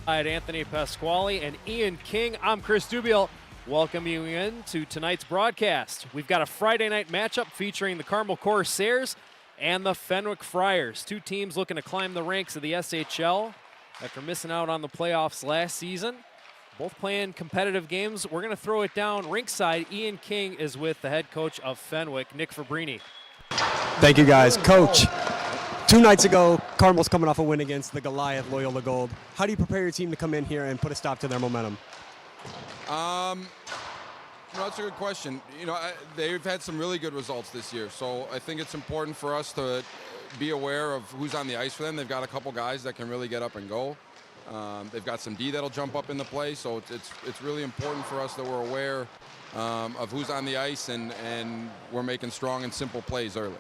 Anthony Pasquale and Ian King. I'm Chris Dubiel. Welcome you in to tonight's broadcast. We've got a Friday night matchup featuring the Carmel Corsairs and the Fenwick Friars. Two teams looking to climb the ranks of the SHL after missing out on the playoffs last season. Both playing competitive games. We're going to throw it down ringside. Ian King is with the head coach of Fenwick, Nick Fabrini. Thank you, guys. Coach, 2 nights ago, Carmel's coming off a win against the Goliath Loyola Gold. How do you prepare your team to come in here and put a stop to their momentum? That's a good question. They've had some really good results this year, so I think it's important for us to be aware of who's on the ice for them. They've got a couple guys that can really get up and go. They've got some D that'll jump up in the play, so it's really important for us that we're aware of who's on the ice and we're making strong and simple plays early.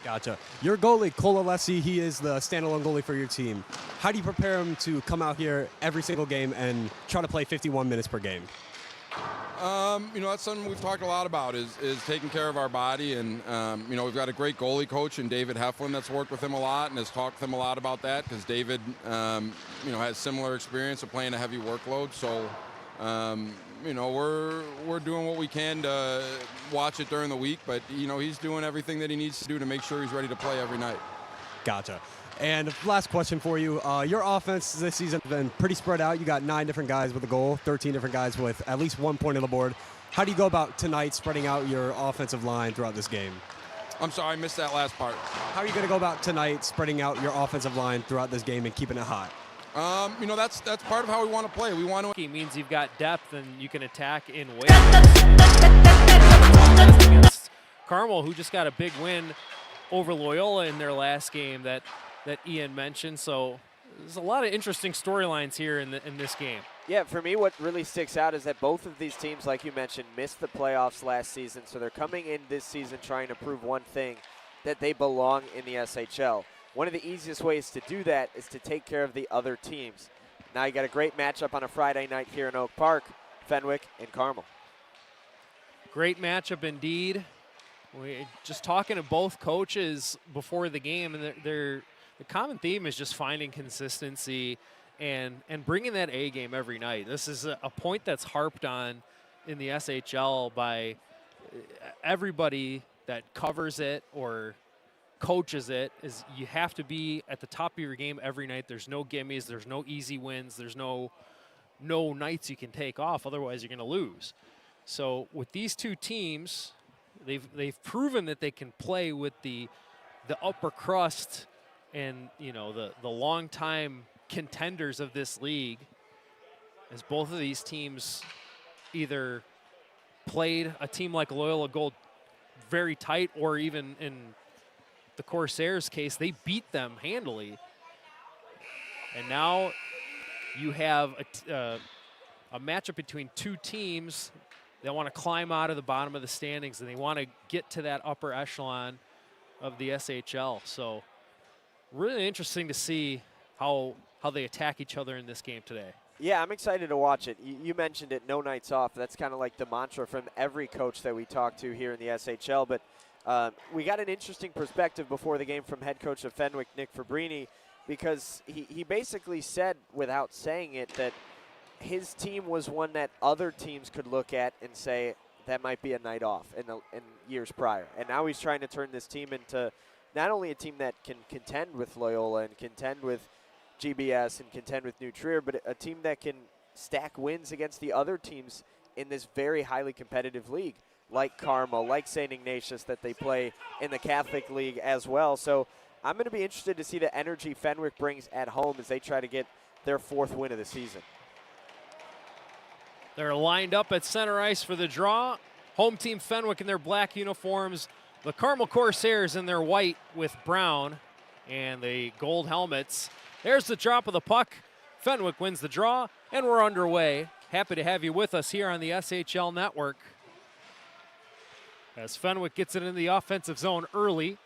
Gotcha. Your goalie, Cole Alessi, he is the standalone goalie for your team. How do you prepare him to come out here every single game and try to play 51 minutes per game? That's something we've talked a lot about is taking care of our body. And, we've got a great goalie coach in David Heflin that's worked with him a lot and has talked to him a lot about that because David, has similar experience of playing a heavy workload. So, we're doing what we can to watch it during the week, but, he's doing everything that he needs to do to make sure he's ready to play every night. Gotcha. And last question for you. Your offense this season has been pretty spread out. You got 9 different guys with a goal, 13 different guys with at least 1 point on the board. How do you go about tonight spreading out your offensive line throughout this game? I'm sorry, I missed that last part. How are you going to go about tonight spreading out your offensive line throughout this game and keeping it hot? That's part of how we want to play. We want to. It means you've got depth and you can attack in waves. Against Carmel, who just got a big win over Loyola in their last game that Ian mentioned. So there's a lot of interesting storylines here in this game. Yeah, for me, what really sticks out is that both of these teams, like you mentioned, missed the playoffs last season. So they're coming in this season trying to prove one thing, that they belong in the SHL. One of the easiest ways to do that is to take care of the other teams. Now you got a great matchup on a Friday night here in Oak Park, Fenwick and Carmel. Great matchup indeed. We just talking to both coaches before the game, and the common theme is just finding consistency and bringing that A game every night. This is a point that's harped on in the SHL by everybody that covers it or coaches it, is you have to be at the top of your game every night. There's no gimmies, there's no easy wins, there's no nights you can take off, otherwise you're going to lose. So with these two teams, they've proven that they can play with the upper crust and the long-time contenders of this league, as both of these teams either played a team like Loyola Gold very tight, or even in the Corsairs case, they beat them handily. And now you have a matchup between two teams that want to climb out of the bottom of the standings, and they want to get to that upper echelon of the SHL. So really interesting to see how they attack each other in this game today. Yeah, I'm excited to watch it. You mentioned it, no nights off. That's kind of like the mantra from every coach that we talk to here in the SHL. But we got an interesting perspective before the game from head coach of Fenwick, Nick Fabrini, because he basically said, without saying it, that his team was one that other teams could look at and say that might be a night off in years prior. And now he's trying to turn this team into not only a team that can contend with Loyola and contend with GBS and contend with New Trier, but a team that can stack wins against the other teams in this very highly competitive league, like Carmel, like St. Ignatius, that they play in the Catholic League as well. So I'm going to be interested to see the energy Fenwick brings at home as they try to get their 4th win of the season. They're lined up at center ice for the draw. Home team Fenwick in their black uniforms. The Carmel Corsairs in their white with brown and the gold helmets. There's the drop of the puck. Fenwick wins the draw, and we're underway. Happy to have you with us here on the SHL Network, as Fenwick gets it in the offensive zone early.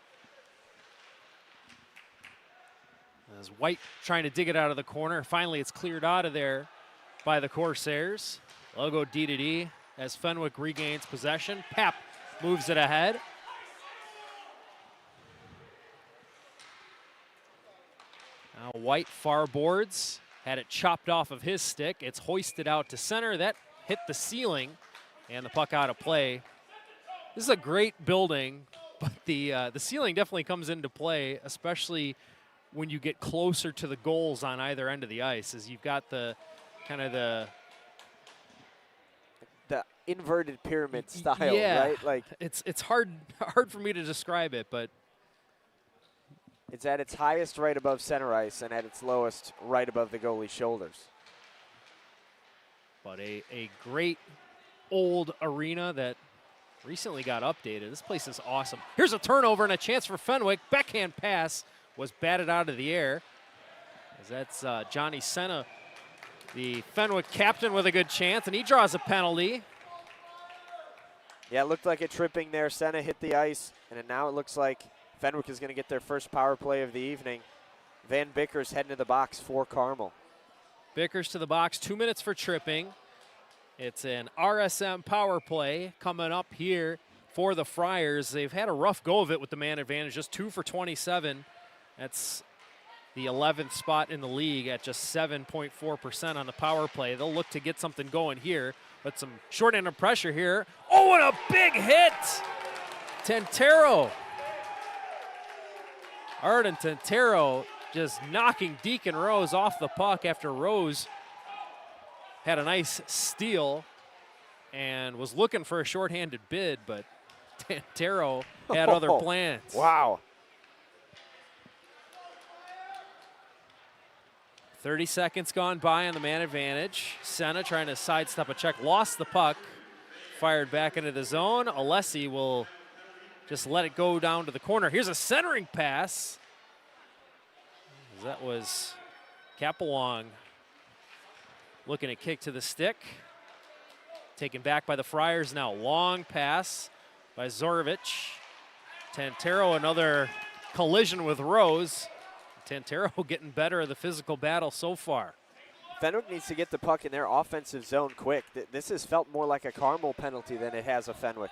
As White trying to dig it out of the corner. Finally, it's cleared out of there by the Corsairs. Logo D to D as Fenwick regains possession. Pap moves it ahead. Now White far boards. had it chopped off of his stick. It's hoisted out to center. That hit the ceiling, and the puck out of play. This is a great building, but the ceiling definitely comes into play, especially when you get closer to the goals on either end of the ice, as you've got the kind of the inverted pyramid style, yeah, right? Like it's hard for me to describe it, but it's at its highest right above center ice and at its lowest right above the goalie's shoulders. But a great old arena that recently got updated. This place is awesome. Here's a turnover and a chance for Fenwick. Backhand pass was batted out of the air. As that's Johnny Senna, the Fenwick captain, with a good chance, and he draws a penalty. Yeah, it looked like a tripping there. Senna hit the ice, and now it looks like Fenwick is going to get their first power play of the evening. Van Bickers heading to the box for Carmel. Bickers to the box, 2 minutes for tripping. It's an RSM power play coming up here for the Friars. They've had a rough go of it with the man advantage, just 2 for 27. That's the 11th spot in the league at just 7.4% on the power play. They'll look to get something going here, but some short end of pressure here. Oh, and a big hit! Tantero. Arden Tantero just knocking Deacon Rose off the puck after Rose had a nice steal and was looking for a shorthanded bid, but Tantero had other plans. Wow. 30 seconds gone by on the man advantage. Senna trying to sidestep a check, lost the puck, fired back into the zone. Alessi will just let it go down to the corner. Here's a centering pass. That was Capelong looking to kick to the stick. Taken back by the Friars now. Long pass by Zorovich. Tantero, another collision with Rose. Tantero getting better of the physical battle so far. Fenwick needs to get the puck in their offensive zone quick. This has felt more like a Carmel penalty than it has a Fenwick.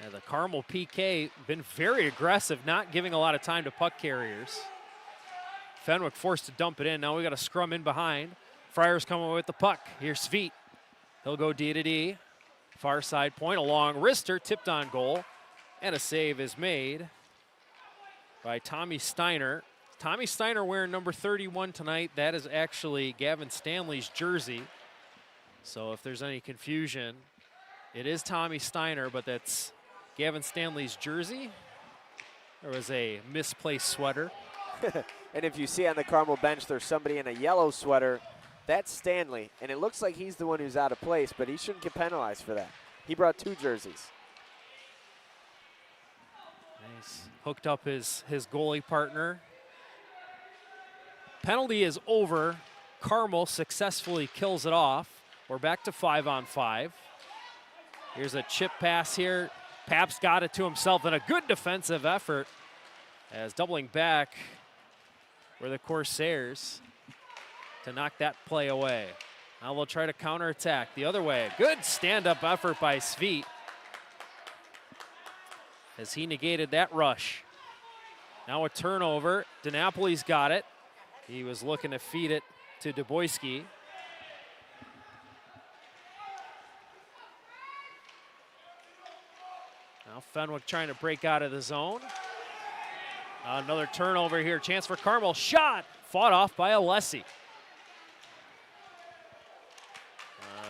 And the Carmel PK been very aggressive, not giving a lot of time to puck carriers. Fenwick forced to dump it in. Now we got a scrum in behind. Friars coming with the puck. Here's Sveet. He'll go D to D. Far side point, a long wrister, tipped on goal. And a save is made by Tommy Steiner. Tommy Steiner wearing number 31 tonight. That is actually Gavin Stanley's jersey. So if there's any confusion, it is Tommy Steiner, but that's Gavin Stanley's jersey. There was a misplaced sweater. And if you see on the Carmel bench, there's somebody in a yellow sweater. That's Stanley, and it looks like he's the one who's out of place, but he shouldn't get penalized for that. He brought 2 jerseys. Nice. Hooked up his goalie partner. Penalty is over. Carmel successfully kills it off. We're back to 5-on-5. Here's a chip pass here. Pabst got it to himself, and a good defensive effort as doubling back were the Corsairs to knock that play away. Now they'll try to counterattack the other way. Good stand-up effort by Sveet as he negated that rush. Now a turnover. DiNapoli's got it. He was looking to feed it to Duboyski. Now Fenwick trying to break out of the zone. Another turnover here. Chance for Carmel. Shot! Fought off by Alessi.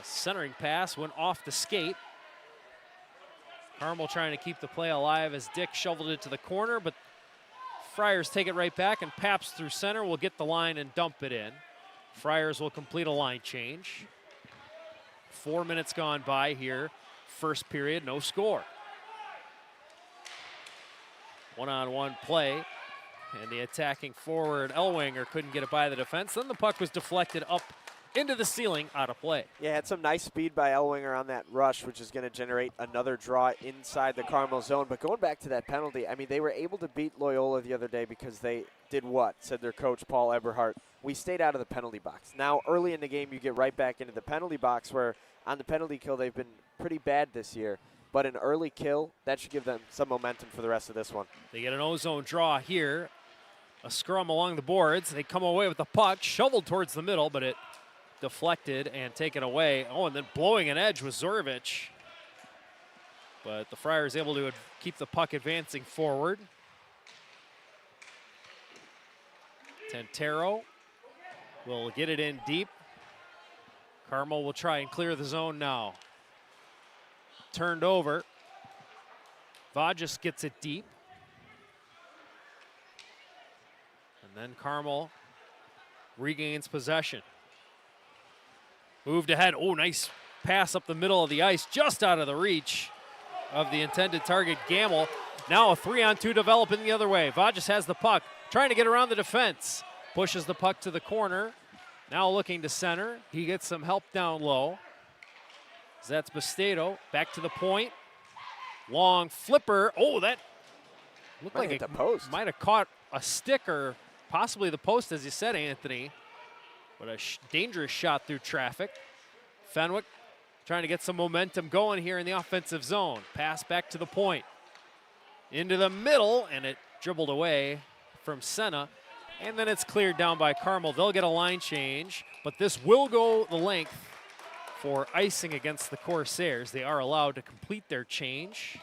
Centering pass went off the skate. Carmel trying to keep the play alive as Dick shoveled it to the corner, but Friars take it right back, and Pabst through center will get the line and dump it in. Friars will complete a line change. 4 minutes gone by here. First period, no score. One-on-one play, and the attacking forward Ellwanger couldn't get it by the defense. Then the puck was deflected up into the ceiling, out of play. Yeah, had some nice speed by Ellwanger on that rush, which is going to generate another draw inside the Carmel zone. But going back to that penalty, I mean, they were able to beat Loyola the other day because they did what? Said their coach, Paul Eberhardt. We stayed out of the penalty box. Now, early in the game, you get right back into the penalty box where on the penalty kill, they've been pretty bad this year. But an early kill, that should give them some momentum for the rest of this one. They get an ozone draw here. a scrum along the boards. They come away with the puck, shoveled towards the middle, but it deflected and taken away. Oh, and then blowing an edge with Zorovich. But the Friars able to keep the puck advancing forward. Tantero will get it in deep. Carmel will try and clear the zone now. Turned over. Vajas gets it deep. And then Carmel regains possession. Moved ahead. Oh, nice pass up the middle of the ice, just out of the reach of the intended target, Gamble. Now a 3-on-2 developing the other way. Vajas has the puck, trying to get around the defense. Pushes the puck to the corner. Now looking to center. He gets some help down low. That's Bastedo back to the point. Long flipper. Oh, that looked like it might have caught a stick or possibly the post, as you said, Anthony. But a dangerous shot through traffic. Fenwick trying to get some momentum going here in the offensive zone. Pass back to the point. Into the middle, and it dribbled away from Senna. And then it's cleared down by Carmel. They'll get a line change, but this will go the length for icing against the Corsairs. They are allowed to complete their change.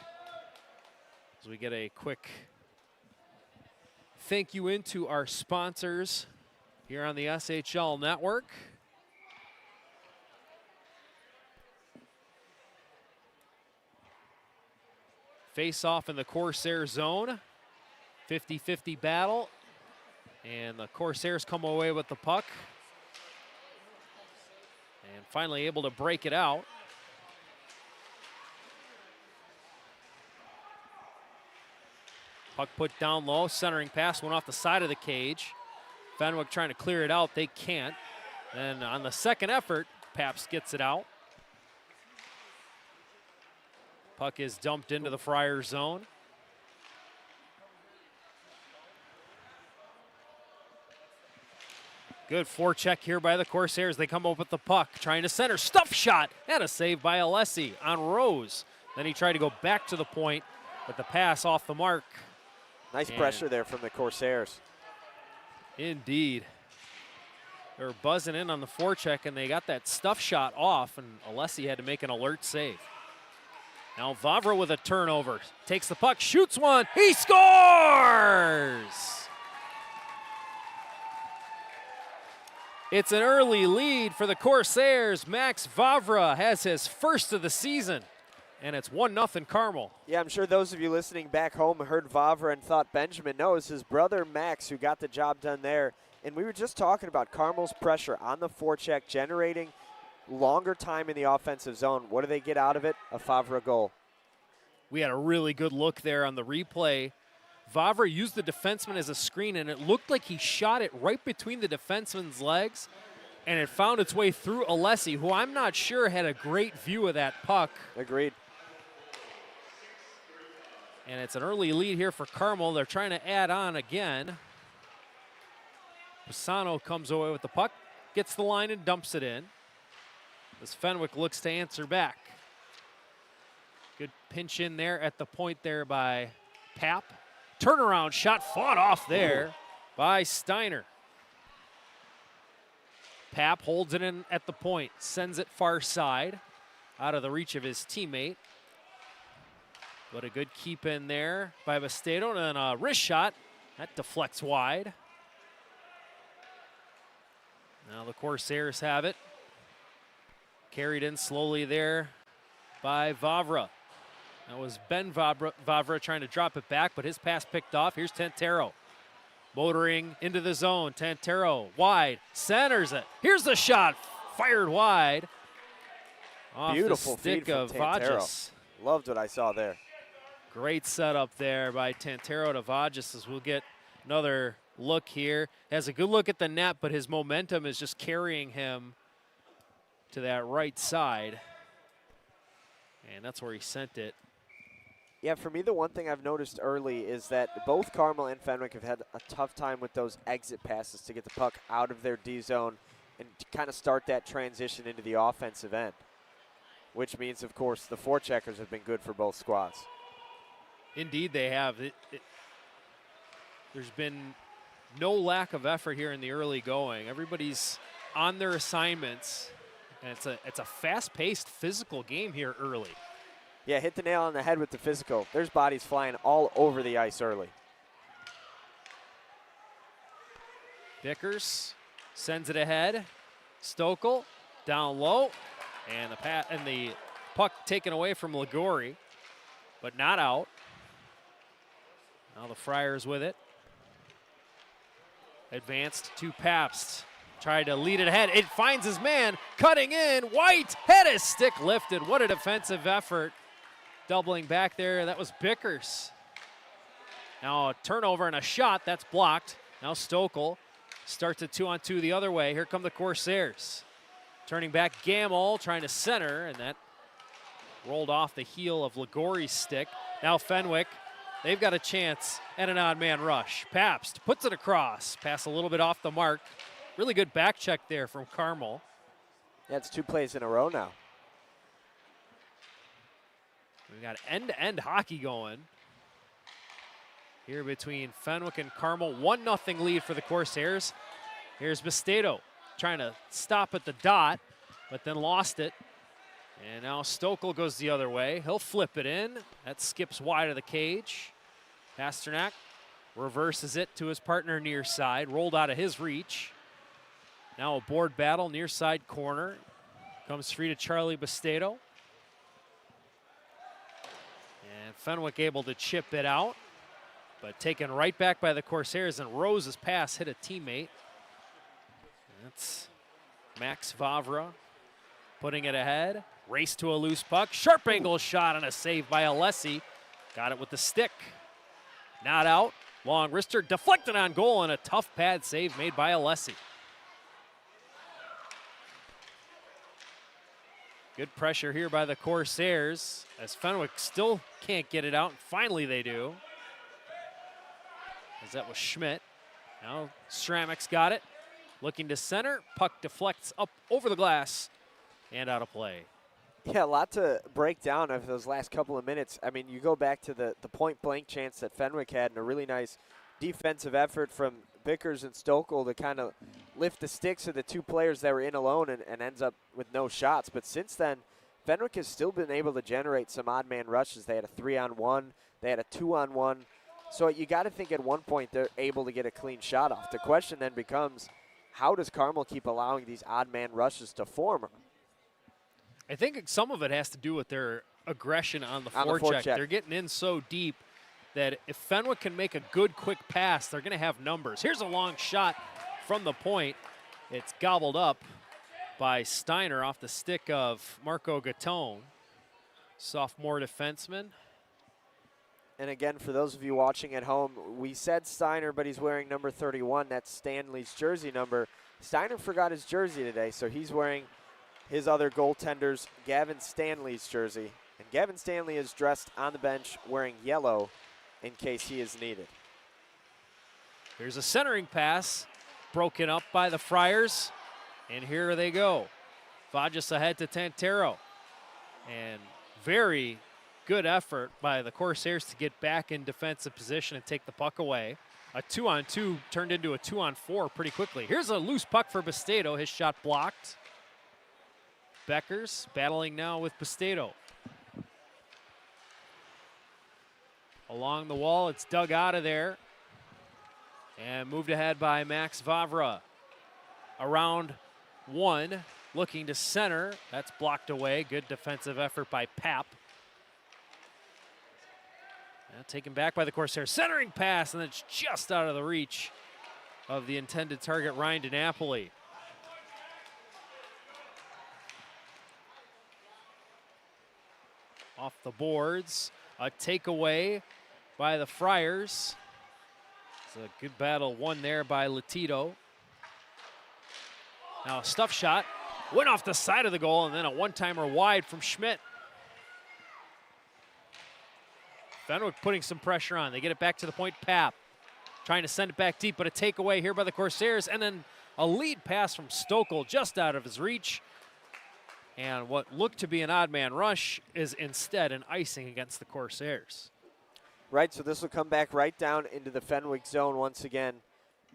As we get a quick thank you into our sponsors here on the SHL Network. Face off in the Corsair zone. 50-50 battle. And the Corsairs come away with the puck. And finally able to break it out. Puck put down low, centering pass went off the side of the cage. Fenwick trying to clear it out, they can't. And on the second effort, Pabst gets it out. Puck is dumped into the Friars zone. Good forecheck here by the Corsairs. They come up with the puck, trying to center, stuff shot, and a save by Alessi on Rose. Then he tried to go back to the point, but the pass off the mark. Nice pressure there from the Corsairs. Indeed. They were buzzing in on the forecheck, and they got that stuff shot off, and Alessi had to make an alert save. Now Vavra with a turnover. Takes the puck, shoots one, he scores! It's an early lead for the Corsairs. Max Vavra has his first of the season, and it's 1-0 Carmel. Yeah, I'm sure those of you listening back home heard Vavra and thought Benjamin. No, it's his brother Max who got the job done there. And we were just talking about Carmel's pressure on the forecheck, generating longer time in the offensive zone. What do they get out of it? A Vavra goal. We had a really good look there on the replay. Vavra used the defenseman as a screen, and it looked like he shot it right between the defenseman's legs, and it found its way through Alessi, who I'm not sure had a great view of that puck. Agreed. And it's an early lead here for Carmel. They're trying to add on again. Pisano comes away with the puck, gets the line and dumps it in. As Fenwick looks to answer back. Good pinch in there at the point there by Pap. Turnaround shot fought off there by Steiner. Pap holds it in at the point, sends it far side, out of the reach of his teammate. But a good keep in there by Bastedo, and then a wrist shot. That deflects wide. Now the Corsairs have it. Carried in slowly there by Vavra. That was Ben Vavra trying to drop it back, but his pass picked off. Here's Tantero. Motoring into the zone. Tantero wide, centers it. Here's the shot, fired wide. Off Beautiful the stick feed of from Tantero. Vajas. Loved what I saw there. Great setup there by Tantero to Vajas as we'll get another look here. Has a good look at the net, but his momentum is just carrying him to that right side. And that's where he sent it. Yeah, for me, the one thing I've noticed early is that both Carmel and Fenwick have had a tough time with those exit passes to get the puck out of their D zone and to kind of start that transition into the offensive end, which means, of course, the forecheckers have been good for both squads. Indeed, they have. There's been no lack of effort here in the early going. Everybody's on their assignments, and it's a fast-paced, physical game here early. Yeah, hit the nail on the head with the physical. There's bodies flying all over the ice early. Vickers sends it ahead. Stokel down low, and the puck taken away from Ligori, but not out. Now the Friars with it. Advanced to Pabst. Tried to lead it ahead. It finds his man, cutting in. White had his stick lifted. What a defensive effort. Doubling back there, that was Bickers. Now a turnover and a shot, that's blocked. Now Stokel starts a 2-on-2 the other way. Here come the Corsairs. Turning back, Gamble trying to center, and that rolled off the heel of Ligori's stick. Now Fenwick, they've got a chance at an odd man rush. Pabst puts it across. Pass a little bit off the mark. Really good back check there from Carmel. Yeah, it's 2 plays in a row now. We've got end-to-end hockey going here between Fenwick and Carmel. 1-0 lead for the Corsairs. Here's Bastedo trying to stop at the dot, but then lost it. And now Stokel goes the other way. He'll flip it in. That skips wide of the cage. Pasternak reverses it to his partner near side. Rolled out of his reach. Now a board battle near side corner. Comes free to Charlie Bastedo. And Fenwick able to chip it out, but taken right back by the Corsairs, and Rose's pass hit a teammate. That's Max Vavra putting it ahead. Race to a loose puck. Sharp angle shot and a save by Alessi. Got it with the stick. Not out. Long wrister deflected on goal, and a tough pad save made by Alessi. Good pressure here by the Corsairs as Fenwick still can't get it out, and finally they do. As that was Schmidt. Now Stramek's got it. Looking to center. Puck deflects up over the glass and out of play. Yeah, a lot to break down of those last couple of minutes. I mean, you go back to the point-blank chance that Fenwick had, and a really nice defensive effort from Bickers and Stokel to kind of lift the sticks of the 2 players that were in alone and ends up with no shots. But since then, Fenwick has still been able to generate some odd man rushes. They had a 3-on-1. They had a 2-on-1. So you got to think at one point they're able to get a clean shot off. The question then becomes, how does Carmel keep allowing these odd man rushes to form? I think some of it has to do with their aggression on the forecheck. They're getting in so deep that if Fenwick can make a good quick pass, they're going to have numbers. Here's a long shot from the point. It's gobbled up by Steiner off the stick of Marco Gatone, sophomore defenseman. And again, for those of you watching at home, we said Steiner, but he's wearing number 31. That's Stanley's jersey number. Steiner forgot his jersey today, so he's wearing his other goaltender's Gavin Stanley's jersey. And Gavin Stanley is dressed on the bench wearing yellow in case he is needed. Here's a centering pass broken up by the Friars, and here they go. Vajas ahead to Tantero, and very good effort by the Corsairs to get back in defensive position and take the puck away. A 2-on-2 turned into a 2-on-4 pretty quickly. Here's a loose puck for Bastedo. His shot blocked. Beckers battling now with Bastedo. Along the wall, it's dug out of there. And moved ahead by Max Vavra. Around 1, looking to center. That's blocked away. Good defensive effort by Pap. Now taken back by the Corsairs. Centering pass, and it's just out of the reach of the intended target, Ryan DiNapoli. Off the boards. A takeaway by the Friars. It's a good battle won there by Latito. Now a stuff shot. Went off the side of the goal, and then a one-timer wide from Schmidt. Fenwick putting some pressure on. They get it back to the point. Pap trying to send it back deep, but a takeaway here by the Corsairs, and then a lead pass from Stokel just out of his reach. And what looked to be an odd man rush is instead an icing against the Corsairs. Right, so this will come back right down into the Fenwick zone once again.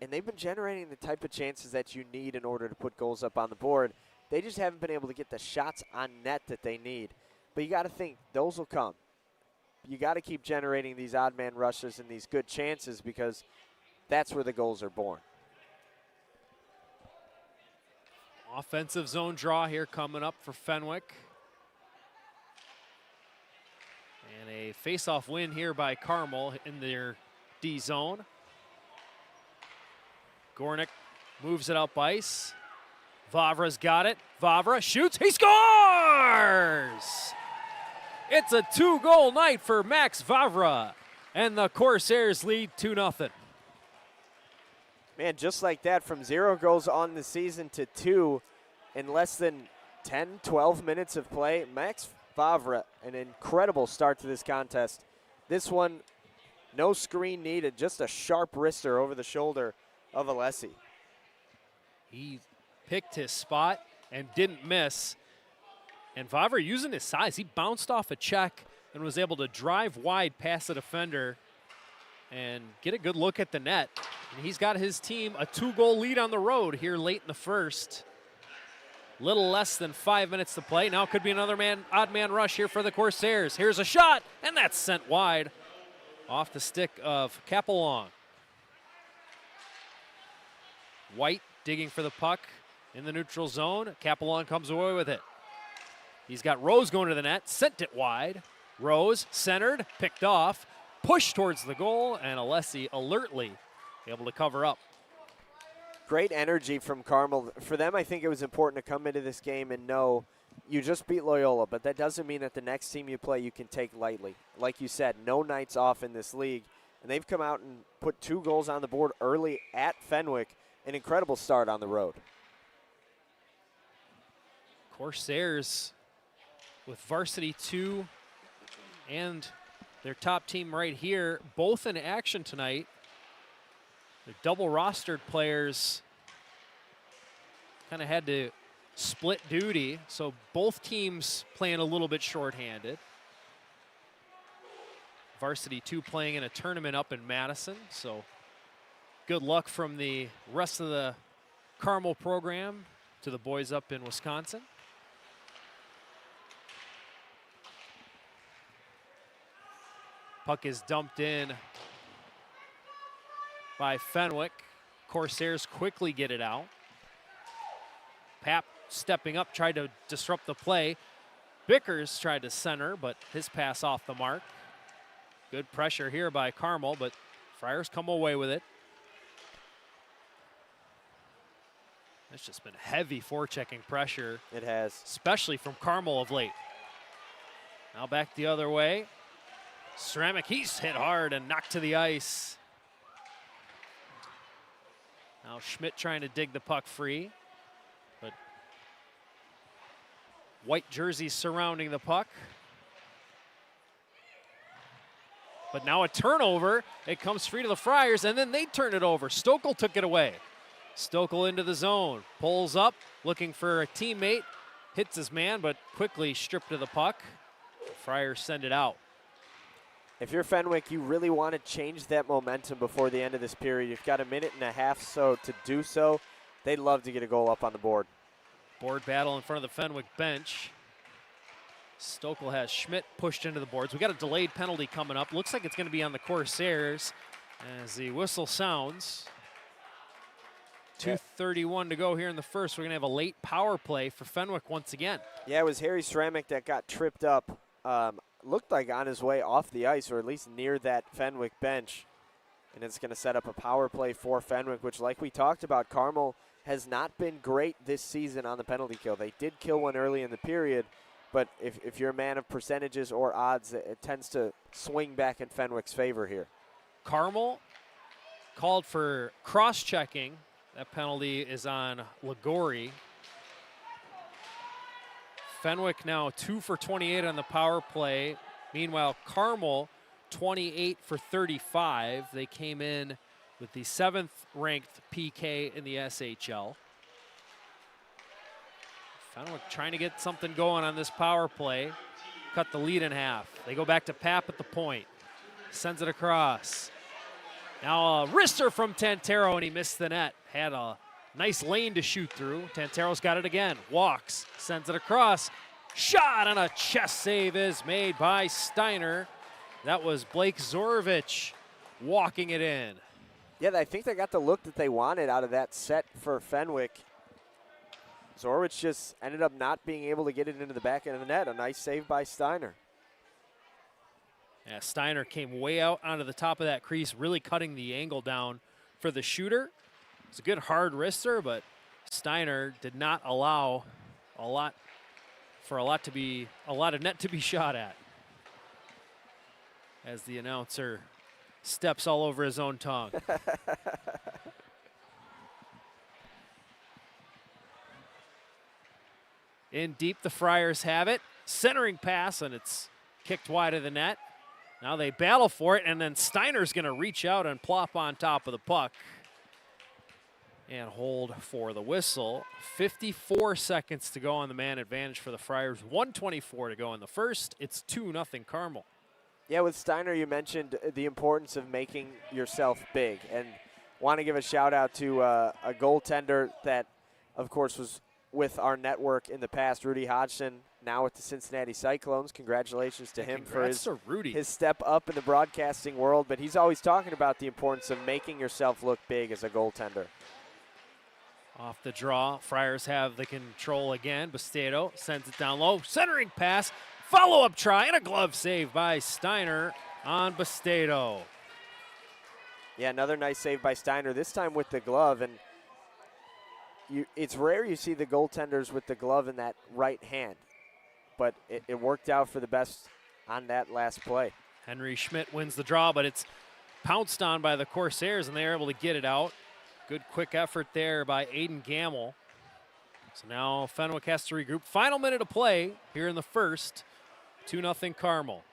and they've been generating the type of chances that you need in order to put goals up on the board. They just haven't been able to get the shots on net that they need. But you got to think those will come. You got to keep generating these odd man rushes and these good chances because that's where the goals are born. Offensive zone draw here coming up for Fenwick. And a face-off win here by Carmel in their D zone. Gornick moves it up ice. Vavra's got it. Vavra shoots. He scores! It's a 2-goal night for Max Vavra. And the Corsairs lead 2-0. Man, just like that, from 0 goals on the season to 2 in less than 10, 12 minutes of play. Max Vavra, an incredible start to this contest. This one, no screen needed, just a sharp wrister over the shoulder of Alessi. He picked his spot and didn't miss. And Vavra using his size, he bounced off a check and was able to drive wide past the defender and get a good look at the net. And he's got his team a 2-goal lead on the road here late in the first. Little less than 5 minutes to play. Now could be another odd man rush here for the Corsairs. Here's a shot, and that's sent wide off the stick of Capelong. White digging for the puck in the neutral zone. Capelong comes away with it. He's got Rose going to the net, sent it wide. Rose centered, picked off, pushed towards the goal, and Alessi alertly able to cover up. Great energy from Carmel. For them, I think it was important to come into this game and know you just beat Loyola, but that doesn't mean that the next team you play you can take lightly. Like you said, no nights off in this league, and they've come out and put 2 goals on the board early at Fenwick. An incredible start on the road. Corsairs with varsity 2 and their top team right here, both in action tonight. The double rostered players kind of had to split duty, so both teams playing a little bit shorthanded. Varsity 2 playing in a tournament up in Madison, so good luck from the rest of the Carmel program to the boys up in Wisconsin. Puck is dumped in by Fenwick. Corsairs quickly get it out. Pap stepping up, tried to disrupt the play. Bickers tried to center, but his pass off the mark. Good pressure here by Carmel, but Friars come away with it. It's just been heavy forechecking pressure. It has. Especially from Carmel of late. Now back the other way. Ceramic, he's hit hard and knocked to the ice. Now Schmidt trying to dig the puck free, but white jerseys surrounding the puck. But now a turnover. It comes free to the Friars, and then they turn it over. Stokel took it away. Stokel into the zone, pulls up, looking for a teammate, hits his man, but quickly stripped of the puck. The Friars send it out. If you're Fenwick, you really want to change that momentum before the end of this period. You've got a minute and a half so to do so. They'd love to get a goal up on the board. Board battle in front of the Fenwick bench. Stokel has Schmidt pushed into the boards. We got a delayed penalty coming up. Looks like it's going to be on the Corsairs as the whistle sounds. 2:31 to go here in the first. We're going to have a late power play for Fenwick once again. Yeah, it was Harry Ceramic that got tripped up. Looked like on his way off the ice, or at least near that Fenwick bench. And it's going to set up a power play for Fenwick, which, like we talked about, Carmel has not been great this season on the penalty kill. They did kill one early in the period, but if you're a man of percentages or odds, it tends to swing back in Fenwick's favor here. Carmel called for cross-checking. That penalty is on Ligori. Fenwick now 2 for 28 on the power play. Meanwhile, Carmel 28 for 35. They came in with the 7th ranked PK in the SHL. Fenwick trying to get something going on this power play. Cut the lead in half. They go back to Pap at the point. Sends it across. Now a wrister from Tantero, and he missed the net. Had a nice lane to shoot through. Tantero's got it again. Walks, sends it across. Shot, and a chest save is made by Steiner. That was Blake Zorovich walking it in. Yeah, I think they got the look that they wanted out of that set for Fenwick. Zorovich just ended up not being able to get it into the back end of the net. A nice save by Steiner. Yeah, Steiner came way out onto the top of that crease, really cutting the angle down for the shooter. It's a good hard wrister, but Steiner did not allow a lot of net to be shot at. As the announcer steps all over his own tongue. In deep, the Friars have it. Centering pass, and it's kicked wide of the net. Now they battle for it, and then Steiner's going to reach out and plop on top of the puck and hold for the whistle. 54 seconds to go on the man advantage for the Friars. 1:24 to go in the first. It's 2-0 Carmel. Yeah, with Steiner, you mentioned the importance of making yourself big, and want to give a shout out to a goaltender that, of course, was with our network in the past, Rudy Hodgson, now with the Cincinnati Cyclones. Congratulations to him for his step up in the broadcasting world, but he's always talking about the importance of making yourself look big as a goaltender. Off the draw, Friars have the control again. Bastedo sends it down low, centering pass, follow-up try, and a glove save by Steiner on Bastedo. Yeah, another nice save by Steiner, this time with the glove, and it's rare you see the goaltenders with the glove in that right hand, but it worked out for the best on that last play. Henry Schmidt wins the draw, but it's pounced on by the Corsairs, and they're able to get it out. Good quick effort there by Aiden Gamble. So now Fenwick has to regroup. Final minute of play here in the first. 2-0 Carmel.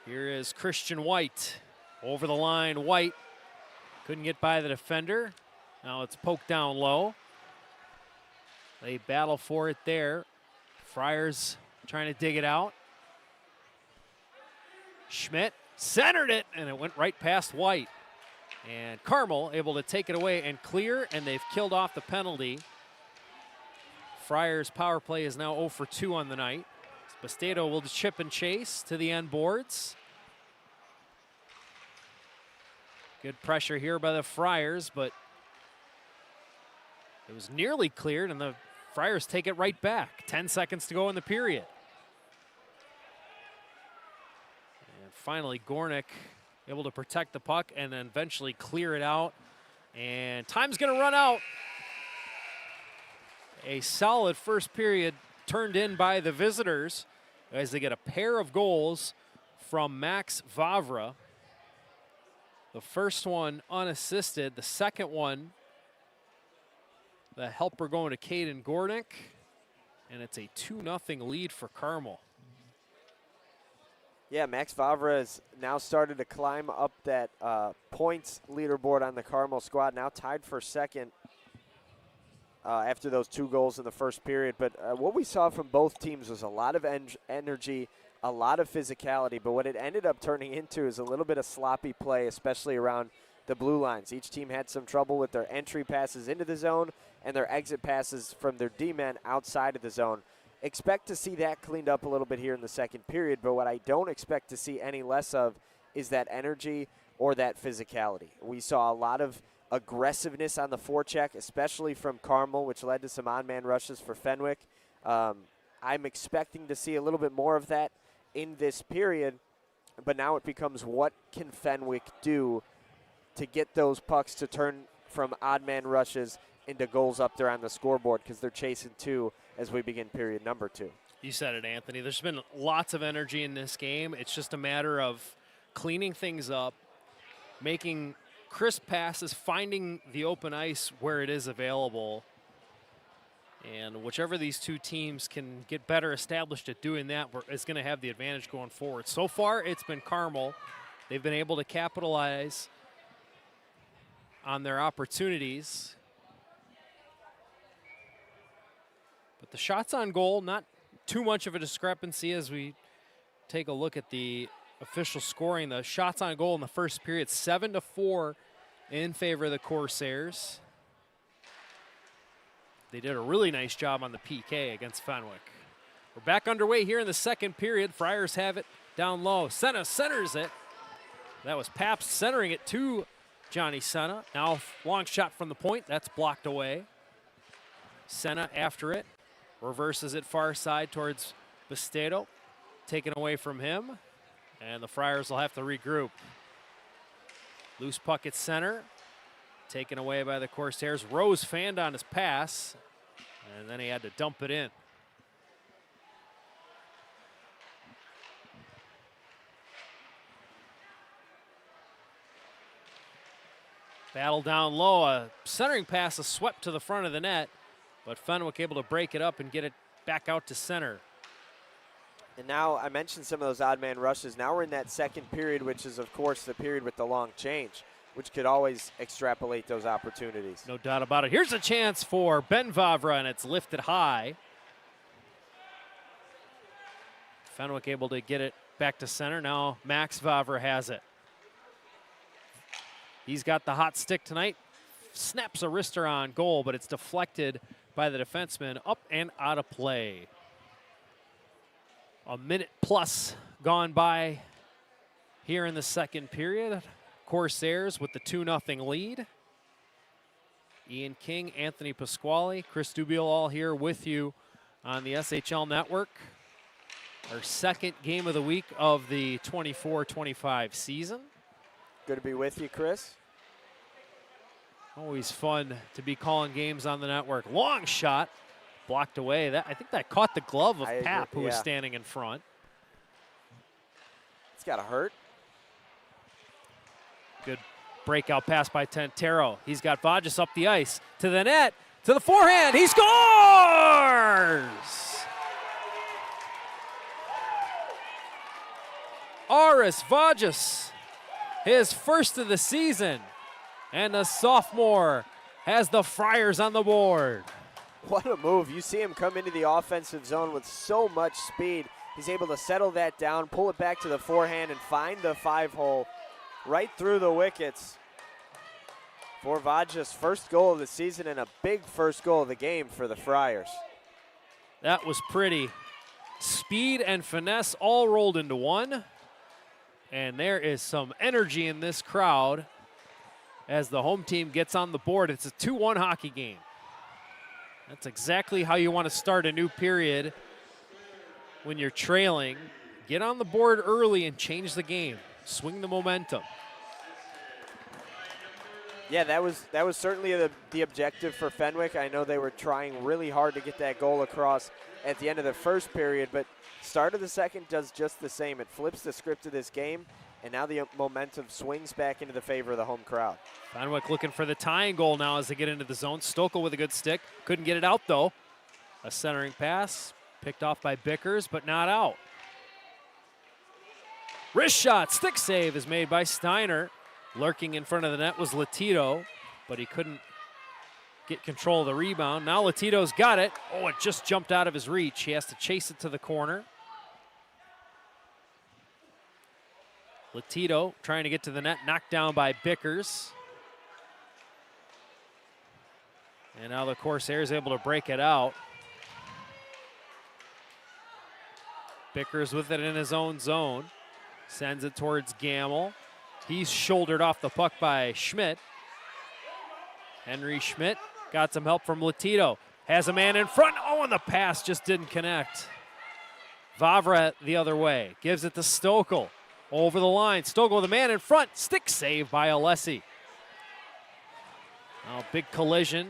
Here is Christian White. Over the line, White couldn't get by the defender. Now it's poked down low. They battle for it there. Friars trying to dig it out. Schmidt centered it, and it went right past White. And Carmel able to take it away and clear, and they've killed off the penalty. Friars' power play is now 0 for 2 on the night. Bastedo will chip and chase to the end boards. Good pressure here by the Friars, but it was nearly cleared, and the Friars take it right back. 10 seconds to go in the period. And finally, Gornick able to protect the puck and then eventually clear it out. And time's going to run out. A solid first period turned in by the visitors as they get a pair of goals from Max Vavra. The first one unassisted. The second one, the helper going to Caden Gornick. And it's a 2-0 lead for Carmel. Yeah, Max Vavra has now started to climb up that points leaderboard on the Carmel squad, now tied for second after those 2 goals in the first period. But what we saw from both teams was a lot of energy, a lot of physicality, but what it ended up turning into is a little bit of sloppy play, especially around the blue lines. Each team had some trouble with their entry passes into the zone and their exit passes from their D-men outside of the zone. Expect to see that cleaned up a little bit here in the second period, but what I don't expect to see any less of is that energy or that physicality. We saw a lot of aggressiveness on the forecheck, especially from Carmel, which led to some on-man rushes for Fenwick. I'm expecting to see a little bit more of that in this period, but now it becomes what can Fenwick do to get those pucks to turn from odd man rushes into goals up there on the scoreboard, because they're chasing 2 as we begin period number 2. You said it, Anthony. There's been lots of energy in this game. It's just a matter of cleaning things up, making crisp passes, finding the open ice where it is available. And whichever these two teams can get better established at doing that is going to have the advantage going forward. So far, it's been Carmel. They've been able to capitalize on their opportunities. But the shots on goal, not too much of a discrepancy as we take a look at the official scoring. The shots on goal in the first period, 7-4 in favor of the Corsairs. They did a really nice job on the PK against Fenwick. We're back underway here in the second period. Friars have it down low. Senna centers it. That was Paps centering it to Johnny Senna. Now long shot from the point. That's blocked away. Senna after it. Reverses it far side towards Bastedo. Taken away from him. And the Friars will have to regroup. Loose puck at center. Taken away by the Corsairs. Rose fanned on his pass. And then he had to dump it in. Battle down low. A centering pass is swept to the front of the net. But Fenwick able to break it up and get it back out to center. And now I mentioned some of those odd man rushes. Now we're in that second period, which is, of course, the period with the long change, which could always extrapolate those opportunities. No doubt about it. Here's a chance for Ben Vavra, and it's lifted high. Fenwick able to get it back to center. Now Max Vavra has it. He's got the hot stick tonight. Snaps a wrister on goal, but it's deflected by the defenseman, up and out of play. A minute plus gone by here in the second period. Corsairs with the 2-0 lead. Ian King, Anthony Pasquale, Chris Dubiel all here with you on the SHL Network. Our second game of the week of the 24-25 season. Good to be with you, Chris. Always fun to be calling games on the network. Long shot, blocked away. I think that caught the glove of Pap, who was standing in front. It's got to hurt. Good breakout pass by Tantero. He's got Vajas up the ice to the net, to the forehand. He scores! Aris Vajas, his first of the season. And the sophomore has the Friars on the board. What a move. You see him come into the offensive zone with so much speed. He's able to settle that down, pull it back to the forehand, and find the 5-hole right through the wickets. For Vajas' first goal of the season and a big first goal of the game for the Friars. That was pretty. Speed and finesse all rolled into one. And there is some energy in this crowd as the home team gets on the board. It's a 2-1 hockey game. That's exactly how you want to start a new period when you're trailing. Get on the board early and change the game. Swing the momentum. Yeah, that was certainly the objective for Fenwick. I know they were trying really hard to get that goal across at the end of the first period, but start of the second does just the same. It flips the script of this game, and now the momentum swings back into the favor of the home crowd. Fenwick looking for the tying goal now as they get into the zone. Stokel with a good stick. Couldn't get it out, though. A centering pass picked off by Bickers, but not out. Wrist shot, stick save is made by Steiner. Lurking in front of the net was Latito, but he couldn't get control of the rebound. Now Latito's got it. Oh, it just jumped out of his reach. He has to chase it to the corner. Latito trying to get to the net, knocked down by Bickers. And now the Corsairs able to break it out. Bickers with it in his own zone. Sends it towards Gamble. He's shouldered off the puck by Schmidt. Henry Schmidt got some help from Latito. Has a man in front. Oh, and the pass just didn't connect. Vavra the other way. Gives it to Stokel. Over the line. Stokel with a man in front. Stick save by Alessi. Now big collision.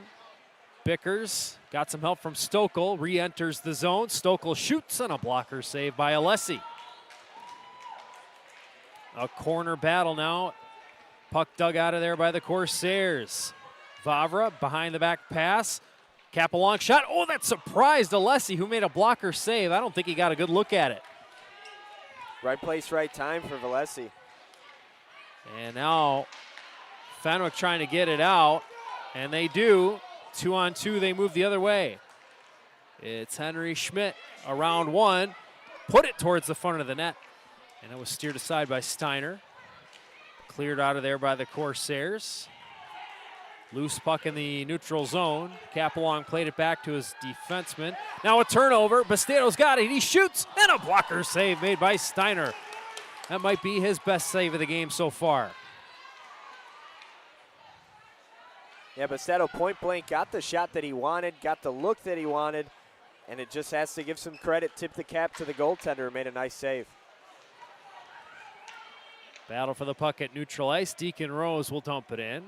Bickers got some help from Stokel. Re-enters the zone. Stokel shoots and a blocker save by Alessi. A corner battle now. Puck dug out of there by the Corsairs. Vavra behind the back pass. Cap a long shot. Oh, that surprised Alessi, who made a blocker save. I don't think he got a good look at it. Right place, right time for Valesi. And now Fenwick trying to get it out, and they do. 2-on-2, they move the other way. It's Henry Schmidt around one. Put it towards the front of the net. And it was steered aside by Steiner. Cleared out of there by the Corsairs. Loose puck in the neutral zone. Capelong played it back to his defenseman. Now a turnover. Bastedo's got it. He shoots, and a blocker save made by Steiner. That might be his best save of the game so far. Yeah, Bastedo point blank got the shot that he wanted, got the look that he wanted, and it just has to give some credit, tip the cap to the goaltender who made a nice save. Battle for the puck at neutral ice. Deacon Rose will dump it in.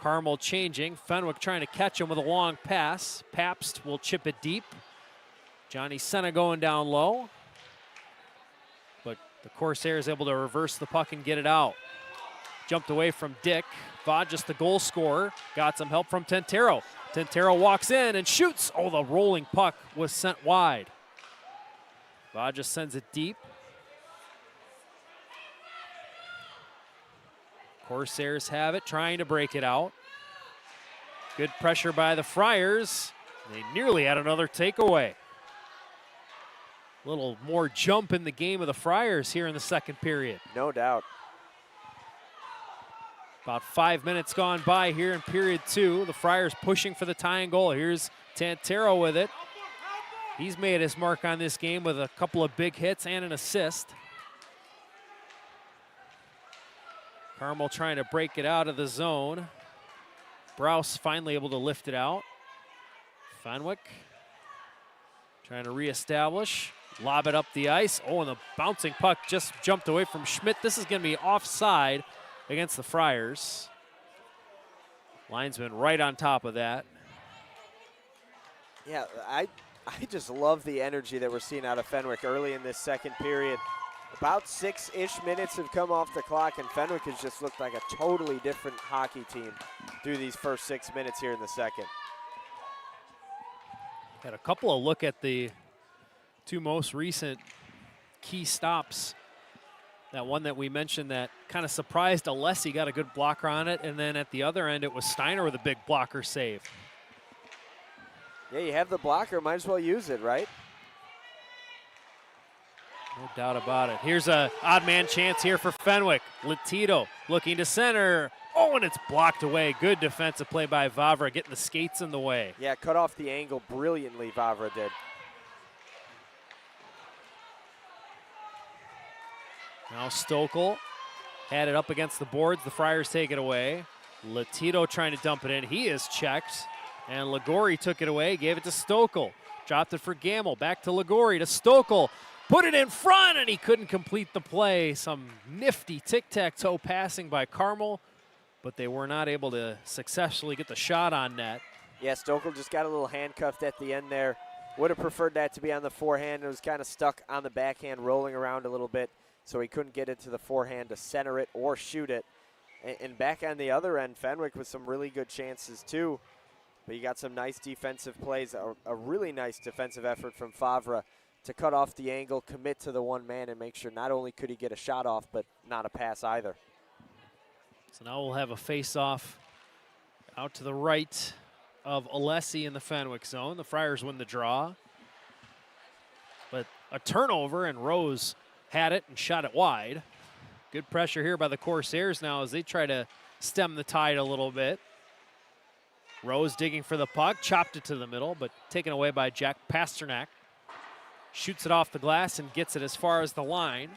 Carmel changing. Fenwick trying to catch him with a long pass. Pabst will chip it deep. Johnny Senna going down low. But the Corsairs able to reverse the puck and get it out. Jumped away from Dick. Vodges, the goal scorer, got some help from Tentero. Tentero walks in and shoots. Oh, the rolling puck was sent wide. Vodges sends it deep. Corsairs have it, trying to break it out. Good pressure by the Friars. They nearly had another takeaway. A little more jump in the game of the Friars here in the second period. No doubt. About 5 minutes gone by here in period 2. The Friars pushing for the tying goal. Here's Tantero with it. He's made his mark on this game with a couple of big hits and an assist. Carmel trying to break it out of the zone. Brous finally able to lift it out. Fenwick trying to reestablish. Lob it up the ice. Oh, and the bouncing puck just jumped away from Schmidt. This is going to be offside against the Friars. Linesman right on top of that. Yeah, I just love the energy that we're seeing out of Fenwick early in this second period. About 6-ish minutes have come off the clock, and Fenwick has just looked like a totally different hockey team through these first 6 minutes here in the second. Had a couple of look at the two most recent key stops. That one that we mentioned that kind of surprised Alessi, got a good blocker on it, and then at the other end it was Steiner with a big blocker save. Yeah, you have the blocker, might as well use it, right? No doubt about it. Here's a odd man chance here for Fenwick. Latito looking to center. Oh, and it's blocked away. Good defensive play by Vavra, getting the skates in the way. Yeah, cut off the angle brilliantly, Vavra did. Now Stokel had it up against the boards. The Friars take it away. Latito trying to dump it in. He is checked. And Ligori took it away, gave it to Stokel. Dropped it for Gamble. Back to Ligori, to Stokel. Put it in front, and he couldn't complete the play. Some nifty tic-tac-toe passing by Carmel, but they were not able to successfully get the shot on net. Yeah, Stokel just got a little handcuffed at the end there. Would have preferred that to be on the forehand. It was kind of stuck on the backhand, rolling around a little bit, so he couldn't get it to the forehand to center it or shoot it. And back on the other end, Fenwick with some really good chances too. But you got some nice defensive plays, a really nice defensive effort from Favre to cut off the angle, commit to the one man, and make sure not only could he get a shot off, but not a pass either. So now we'll have a face-off out to the right of Alessi in the Fenwick zone. The Friars win the draw. But a turnover, and Rose had it and shot it wide. Good pressure here by the Corsairs now as they try to stem the tide a little bit. Rose digging for the puck, chopped it to the middle, but taken away by Jack Pasternak. Shoots it off the glass and gets it as far as the line.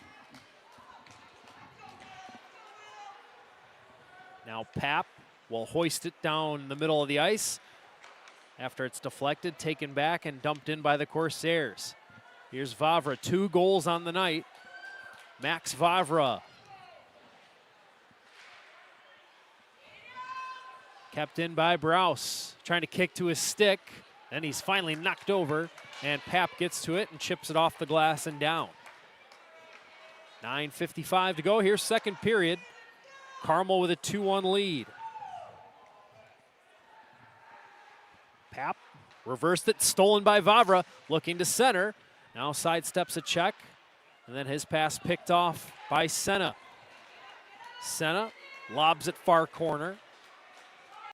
Now Pap will hoist it down the middle of the ice after it's deflected, taken back, and dumped in by the Corsairs. Here's Vavra, 2 goals on the night. Max Vavra. Kept in by Brous, trying to kick to his stick, and he's finally knocked over, and Pap gets to it and chips it off the glass and down. 9:55 to go. Here's second period. Carmel with a 2-1 lead. Pap reversed it, stolen by Vavra, looking to center. Now sidesteps a check, and then his pass picked off by Senna. Senna lobs it far corner.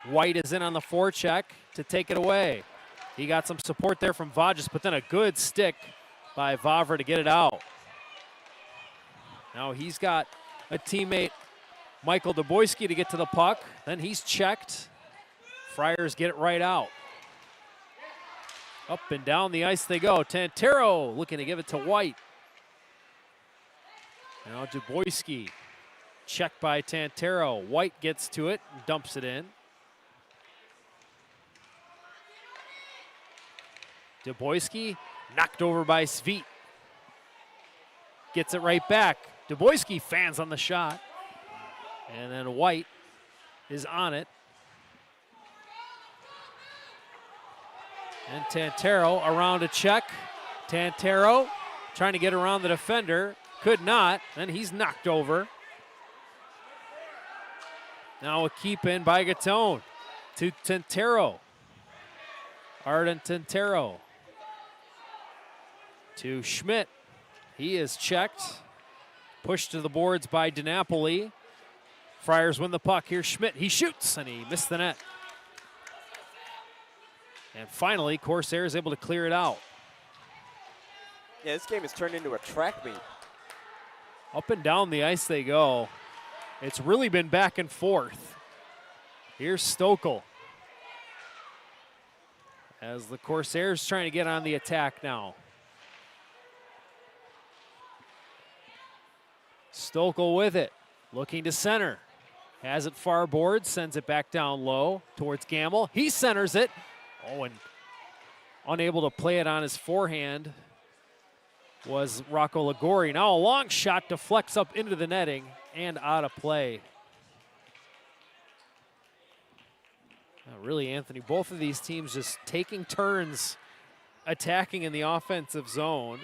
White is in on the forecheck to take it away. He got some support there from Vodges, but then a good stick by Vavra to get it out. Now he's got a teammate, Michael Duboyski, to get to the puck. Then he's checked. Friars get it right out. Up and down the ice they go. Tantero looking to give it to White. Now Duboyski, checked by Tantero. White gets to it and dumps it in. Duboyski knocked over by Sveit. Gets it right back. Duboyski fans on the shot. And then White is on it. And Tantero around a check. Tantero trying to get around the defender. Could not. Then he's knocked over. Now a keep in by Gatone to Tantero. Arden Tantero to Schmidt. He is checked. Pushed to the boards by DiNapoli. Friars win the puck. Here's Schmidt. He shoots, and he missed the net. And finally, Corsair is able to clear it out. Yeah, this game has turned into a track meet. Up and down the ice they go. It's really been back and forth. Here's Stokel. As the Corsairs trying to get on the attack now. Stokel with it, looking to center. Has it far board, sends it back down low towards Gamble. He centers it. Oh, and unable to play it on his forehand was Rocco Ligori. Now a long shot deflects up into the netting and out of play. Really, Anthony, both of these teams just taking turns attacking in the offensive zone.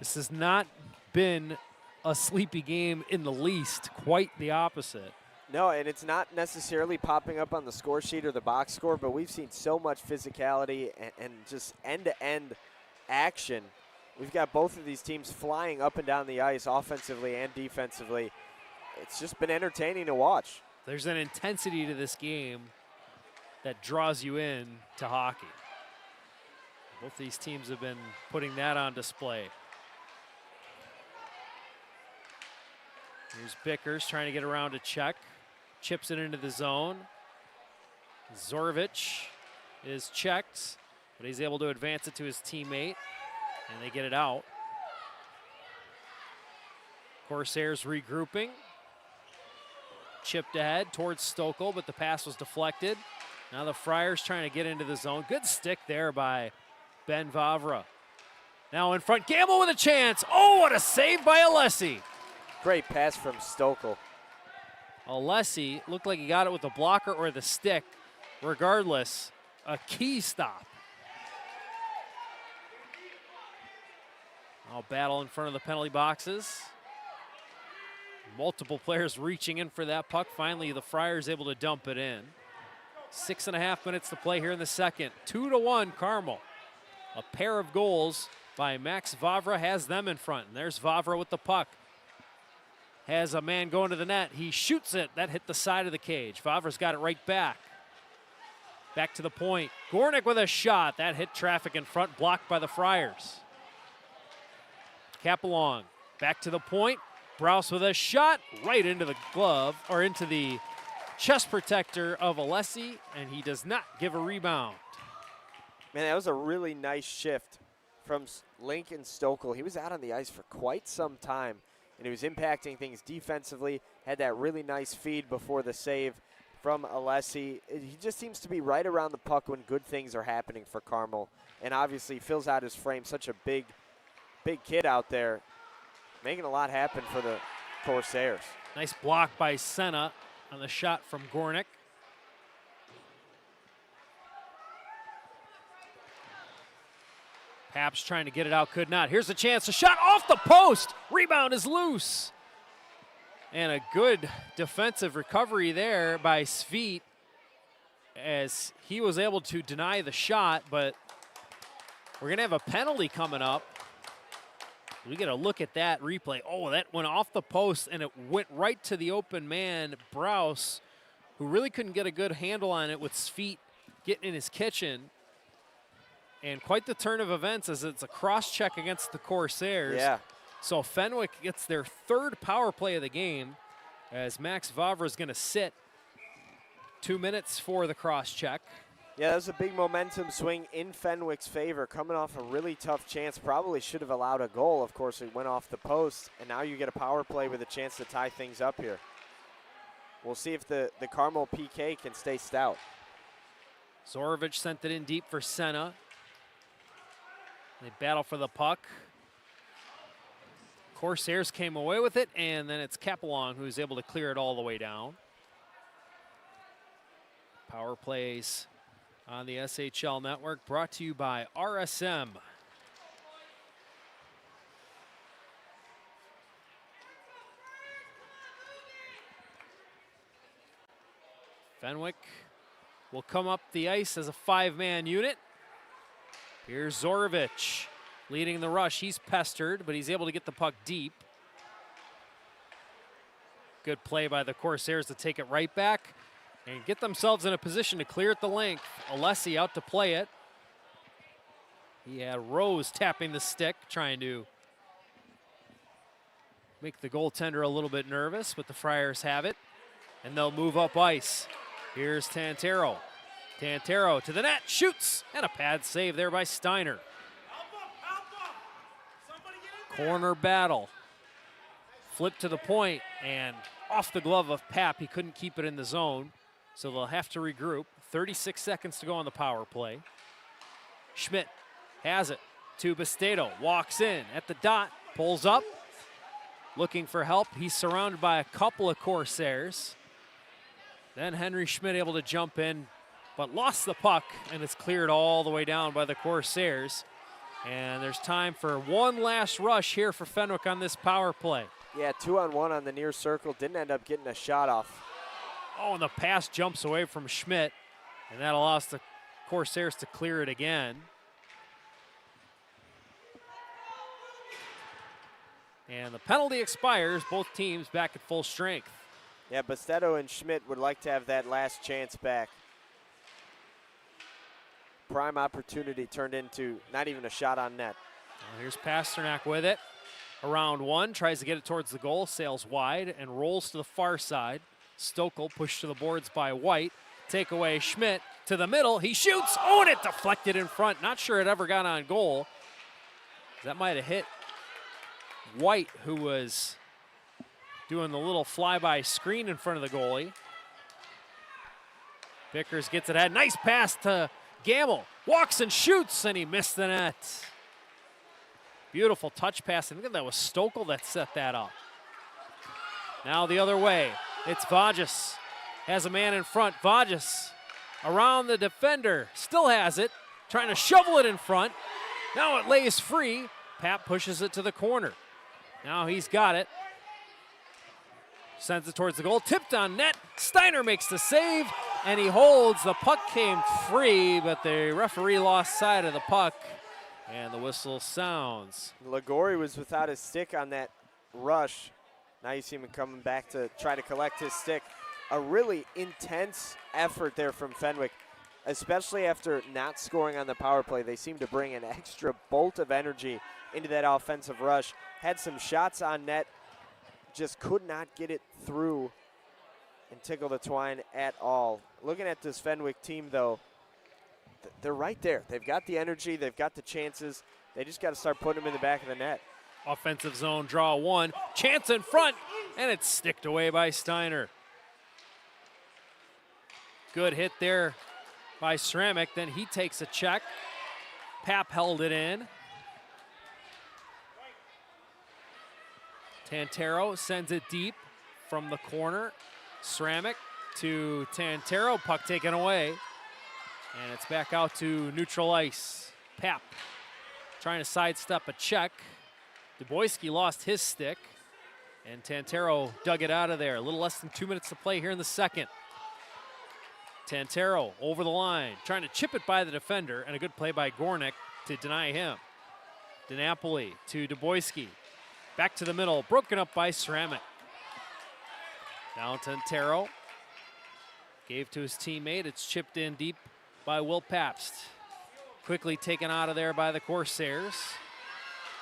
This has not been a sleepy game in the least, quite the opposite. No, and it's not necessarily popping up on the score sheet or the box score, but we've seen so much physicality and just end-to-end action. We've got both of these teams flying up and down the ice offensively and defensively. It's just been entertaining to watch. There's an intensity to this game that draws you in to hockey. Both these teams have been putting that on display. Here's Bickers trying to get around a check. Chips it into the zone. Zorovich is checked, but he's able to advance it to his teammate, and they get it out. Corsairs regrouping. Chipped ahead towards Stokel, but the pass was deflected. Now the Friars trying to get into the zone. Good stick there by Ben Vavra. Now in front, Gamble with a chance. Oh, what a save by Alessi. Great pass from Stokel. Alessi looked like he got it with the blocker or the stick. Regardless, a key stop. Now battle in front of the penalty boxes. Multiple players reaching in for that puck. Finally, the Friars able to dump it in. 6.5 minutes to play here in the second. 2-1 Carmel. A pair of goals by Max Vavra has them in front. And there's Vavra with the puck. Has a man going to the net. He shoots it. That hit the side of the cage. Vavra's got it right back. Back to the point. Gornick with a shot. That hit traffic in front, blocked by the Friars. Capelong back to the point. Browse with a shot right into the glove, or into the chest protector of Alessi, and he does not give a rebound. Man, that was a really nice shift from Lincoln Stokel. He was out on the ice for quite some time, and he was impacting things defensively, had that really nice feed before the save from Alessi. He just seems to be right around the puck when good things are happening for Carmel, and obviously fills out his frame. Such a big kid out there, making a lot happen for the Corsairs. Nice block by Senna on the shot from Gornick. Paps trying to get it out, could not. Here's a chance, a shot off the post. Rebound is loose. And a good defensive recovery there by Sveit, as he was able to deny the shot, but we're gonna have a penalty coming up. We get a look at that replay. Oh, that went off the post and it went right to the open man, Browse, who really couldn't get a good handle on it with Sveit getting in his kitchen. And quite the turn of events as it's a cross-check against the Corsairs. Yeah. So Fenwick gets their third power play of the game as Max Vavra is going to sit. 2 minutes for the cross-check. Yeah, that was a big momentum swing in Fenwick's favor, coming off a really tough chance. Probably should have allowed a goal. Of course, it went off the post, and now you get a power play with a chance to tie things up here. We'll see if the Carmel PK can stay stout. Zorovich sent it in deep for Senna. They battle for the puck. Corsairs came away with it, and then it's Capelong who's able to clear it all the way down. Power plays on the SHL Network, brought to you by RSM. Fenwick will come up the ice as a 5-man unit. Here's Zorovich leading the rush. He's pestered, but he's able to get the puck deep. Good play by the Corsairs to take it right back and get themselves in a position to clear at the length. Alessi out to play it. He had Rose tapping the stick, trying to make the goaltender a little bit nervous, but the Friars have it, and they'll move up ice. Here's Tantero. Tantero to the net, shoots, and a pad save there by Steiner. Corner battle. Flip to the point, and off the glove of Papp. He couldn't keep it in the zone, so they'll have to regroup. 36 seconds to go on the power play. Schmidt has it to Bastedo, walks in at the dot, pulls up, looking for help. He's surrounded by a couple of Corsairs. Then Henry Schmidt able to jump in, but lost the puck, and it's cleared all the way down by the Corsairs. And there's time for one last rush here for Fenwick on this power play. Yeah, 2-on-1 on the near circle. Didn't end up getting a shot off. Oh, and the pass jumps away from Schmidt, and that allows the Corsairs to clear it again. And the penalty expires, both teams back at full strength. Yeah, Bastedo and Schmidt would like to have that last chance back. Prime opportunity turned into not even a shot on net. Well, here's Pasternak with it. Around one, tries to get it towards the goal, sails wide and rolls to the far side. Stokel pushed to the boards by White. Take away Schmidt to the middle. He shoots. Oh, and it deflected in front. Not sure it ever got on goal. That might have hit White, who was doing the little flyby screen in front of the goalie. Vickers gets it ahead. Nice pass to Gamble. Walks and shoots, and he missed the net. Beautiful touch pass. I think that was Stokel that set that up. Now the other way. It's Vajas. Has a man in front. Vajas around the defender. Still has it. Trying to shovel it in front. Now it lays free. Papp pushes it to the corner. Now he's got it. Sends it towards the goal. Tipped on net. Steiner makes the save, and he holds. The puck came free, but the referee lost sight of the puck, and the whistle sounds. Ligori was without his stick on that rush. Now you see him coming back to try to collect his stick. A really intense effort there from Fenwick, especially after not scoring on the power play. They seem to bring an extra bolt of energy into that offensive rush. Had some shots on net, just could not get it through and tickle the twine at all. Looking at this Fenwick team, though, they're right there. They've got the energy, they've got the chances. They just got to start putting them in the back of the net. Offensive zone, draw one. Chance in front, and it's sticked away by Steiner. Good hit there by Ceramic. Then he takes a check. Papp held it in. Tantero sends it deep from the corner. Ceramic to Tantero, puck taken away. And it's back out to neutral ice. Papp trying to sidestep a check. Duboyski lost his stick, and Tantero dug it out of there. A little less than 2 minutes to play here in the second. Tantero over the line, trying to chip it by the defender, and a good play by Gornick to deny him. DiNapoli to Duboyski. Back to the middle, broken up by Ceramic. Now Tantero gave to his teammate. It's chipped in deep by Will Pabst. Quickly taken out of there by the Corsairs.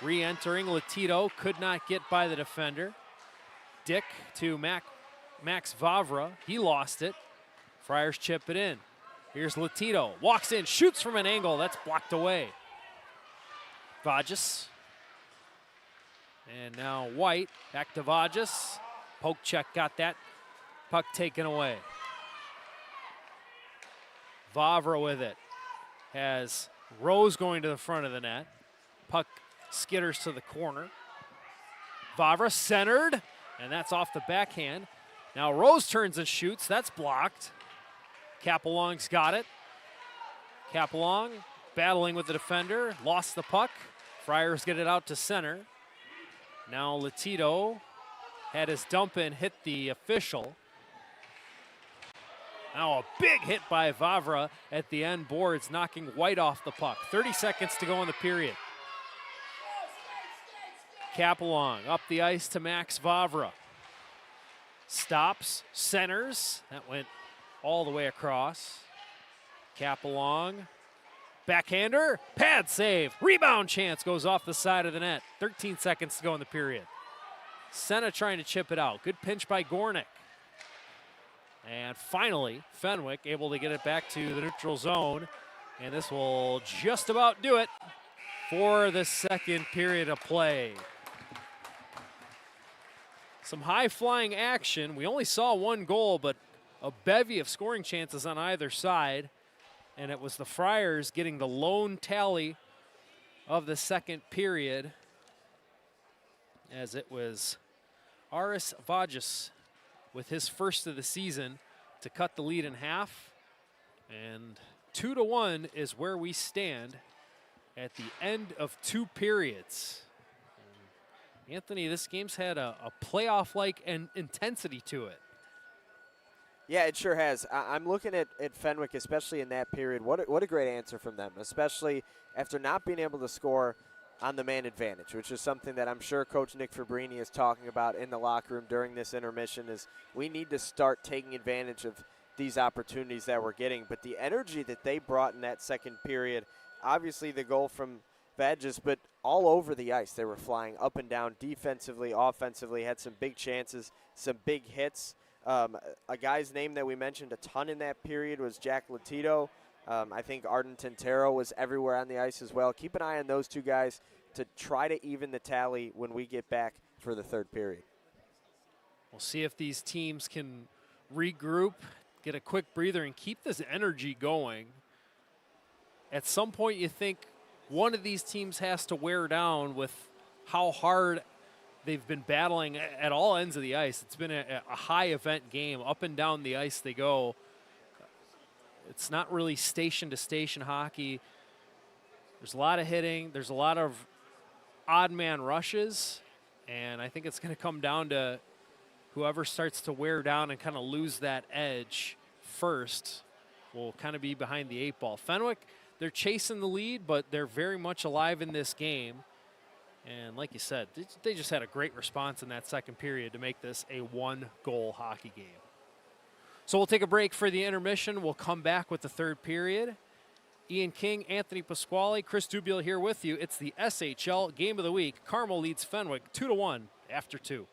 Re-entering, Latito could not get by the defender. Dick to Max Vavra. He lost it. Friars chip it in. Here's Latito. Walks in, shoots from an angle. That's blocked away. Vajas. And now White. Back to Vajas. Poke check got that. Puck taken away. Vavra with it. Has Rose going to the front of the net. Puck skitters to the corner. Vavra centered, and that's off the backhand. Now Rose turns and shoots. That's blocked. Capelong's got it. Capelong battling with the defender. Lost the puck. Friars get it out to center. Now Latito had his dump in, hit the official. Now a big hit by Vavra at the end boards, knocking White off the puck. 30 seconds to go in the period. Capelong up the ice to Max Vavra. Stops, centers. That went all the way across. Capelong, backhander, pad save. Rebound chance goes off the side of the net. 13 seconds to go in the period. Senna trying to chip it out. Good pinch by Gornick. And finally, Fenwick able to get it back to the neutral zone. And this will just about do it for the second period of play. Some high-flying action. We only saw one goal, but a bevy of scoring chances on either side. And it was the Friars getting the lone tally of the second period, as it was Aris Vajas with his first of the season to cut the lead in half. And 2-1 is where we stand at the end of 2 periods. Anthony, this game's had a playoff-like intensity to it. Yeah, it sure has. I'm looking at Fenwick, especially in that period. What a great answer from them, especially after not being able to score on the man advantage, which is something that I'm sure Coach Nick Fabrini is talking about in the locker room during this intermission, is we need to start taking advantage of these opportunities that we're getting. But the energy that they brought in that second period, obviously the goal from Vajas, but all over the ice. They were flying up and down defensively, offensively, had some big chances, some big hits. A guy's name that we mentioned a ton in that period was Jack Latito. I think Arden Tintero was everywhere on the ice as well. Keep an eye on those two guys to try to even the tally when we get back for the third period. We'll see if these teams can regroup, get a quick breather, and keep this energy going. At some point, you think one of these teams has to wear down with how hard they've been battling at all ends of the ice. It's been a high-event game. Up and down the ice they go. It's not really station-to-station hockey. There's a lot of hitting. There's a lot of odd-man rushes. And I think it's going to come down to whoever starts to wear down and kind of lose that edge first will kind of be behind the 8 ball. Fenwick, they're chasing the lead, but they're very much alive in this game. And like you said, they just had a great response in that second period to make this a 1-goal hockey game. So we'll take a break for the intermission. We'll come back with the third period. Ian King, Anthony Pasquale, Chris Dubiel here with you. It's the SHL Game of the Week. Carmel leads Fenwick 2-1 after 2.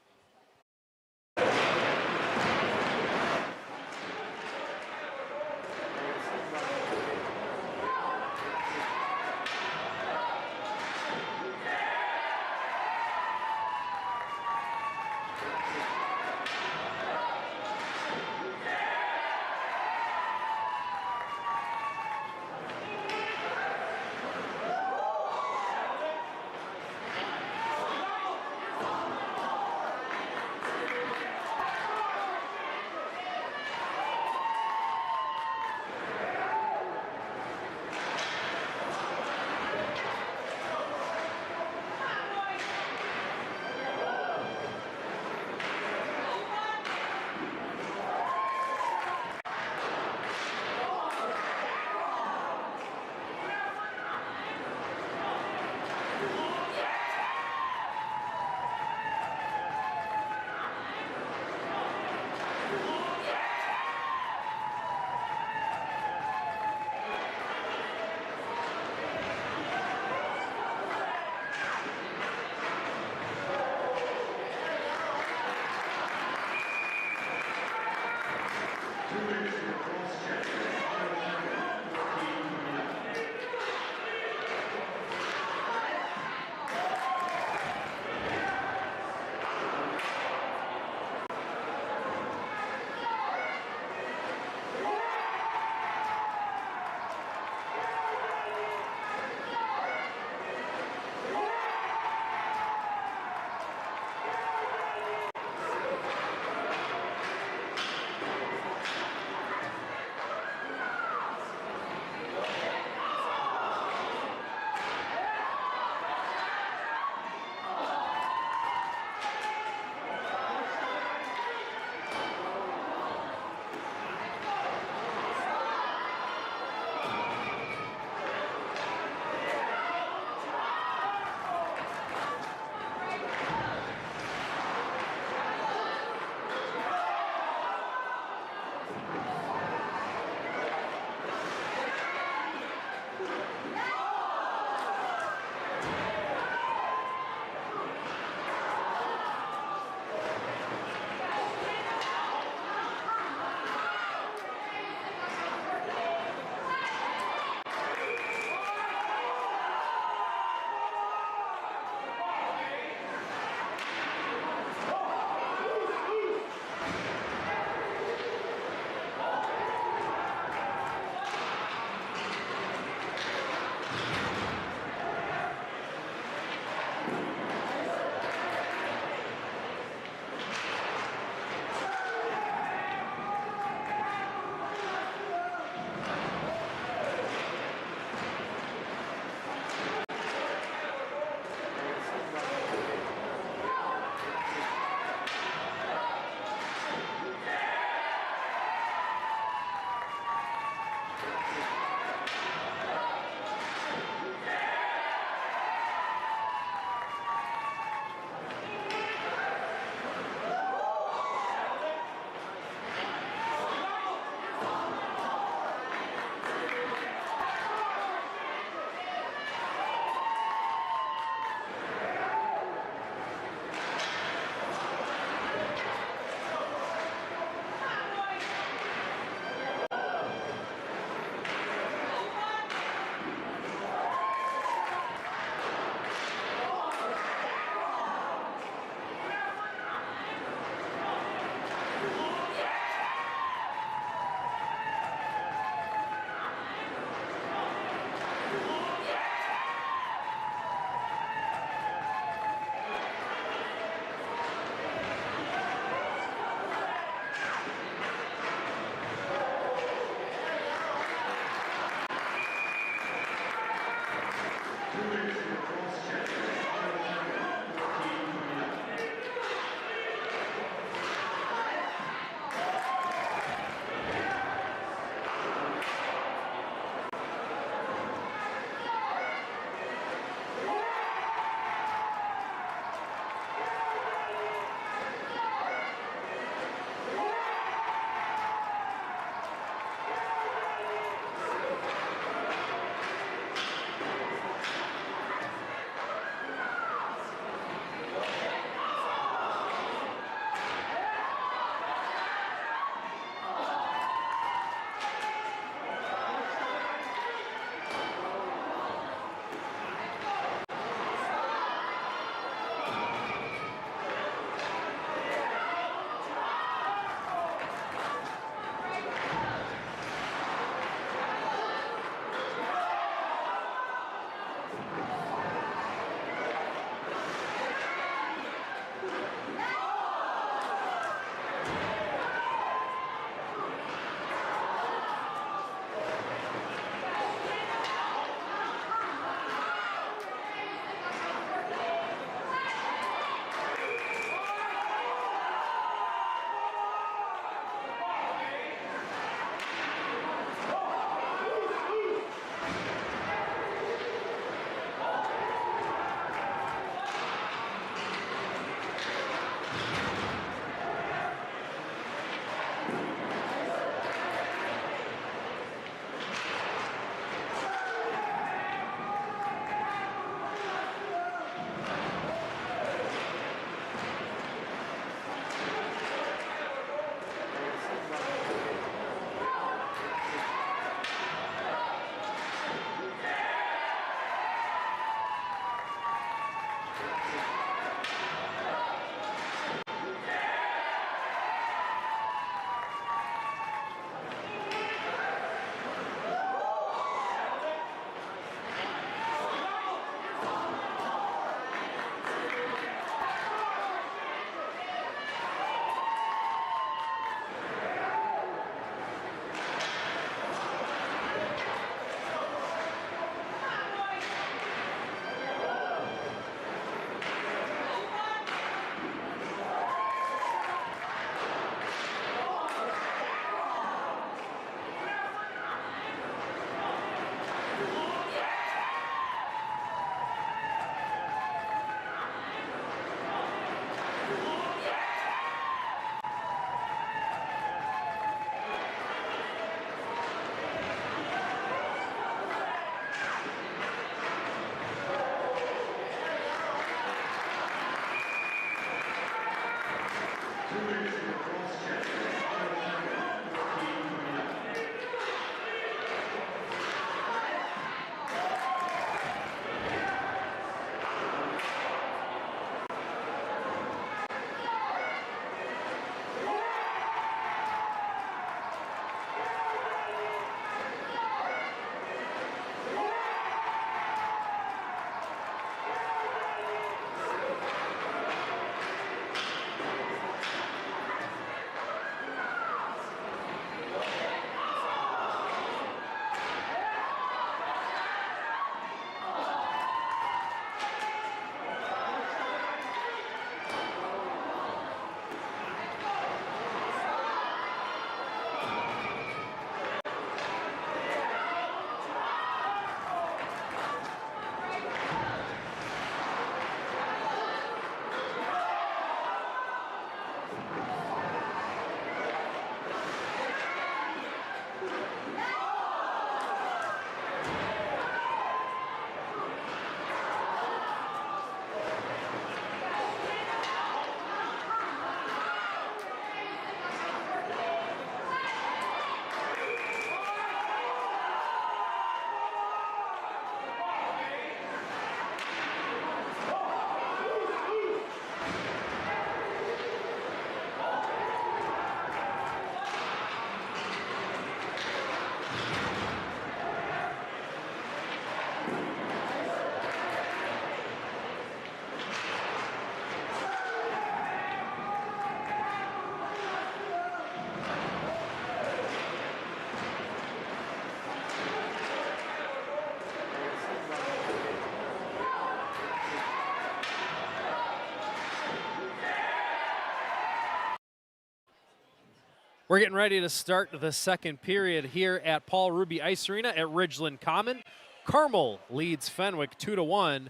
We're getting ready to start the second period here at Paul Ruby Ice Arena at Ridgeland Common. Carmel leads Fenwick 2-1,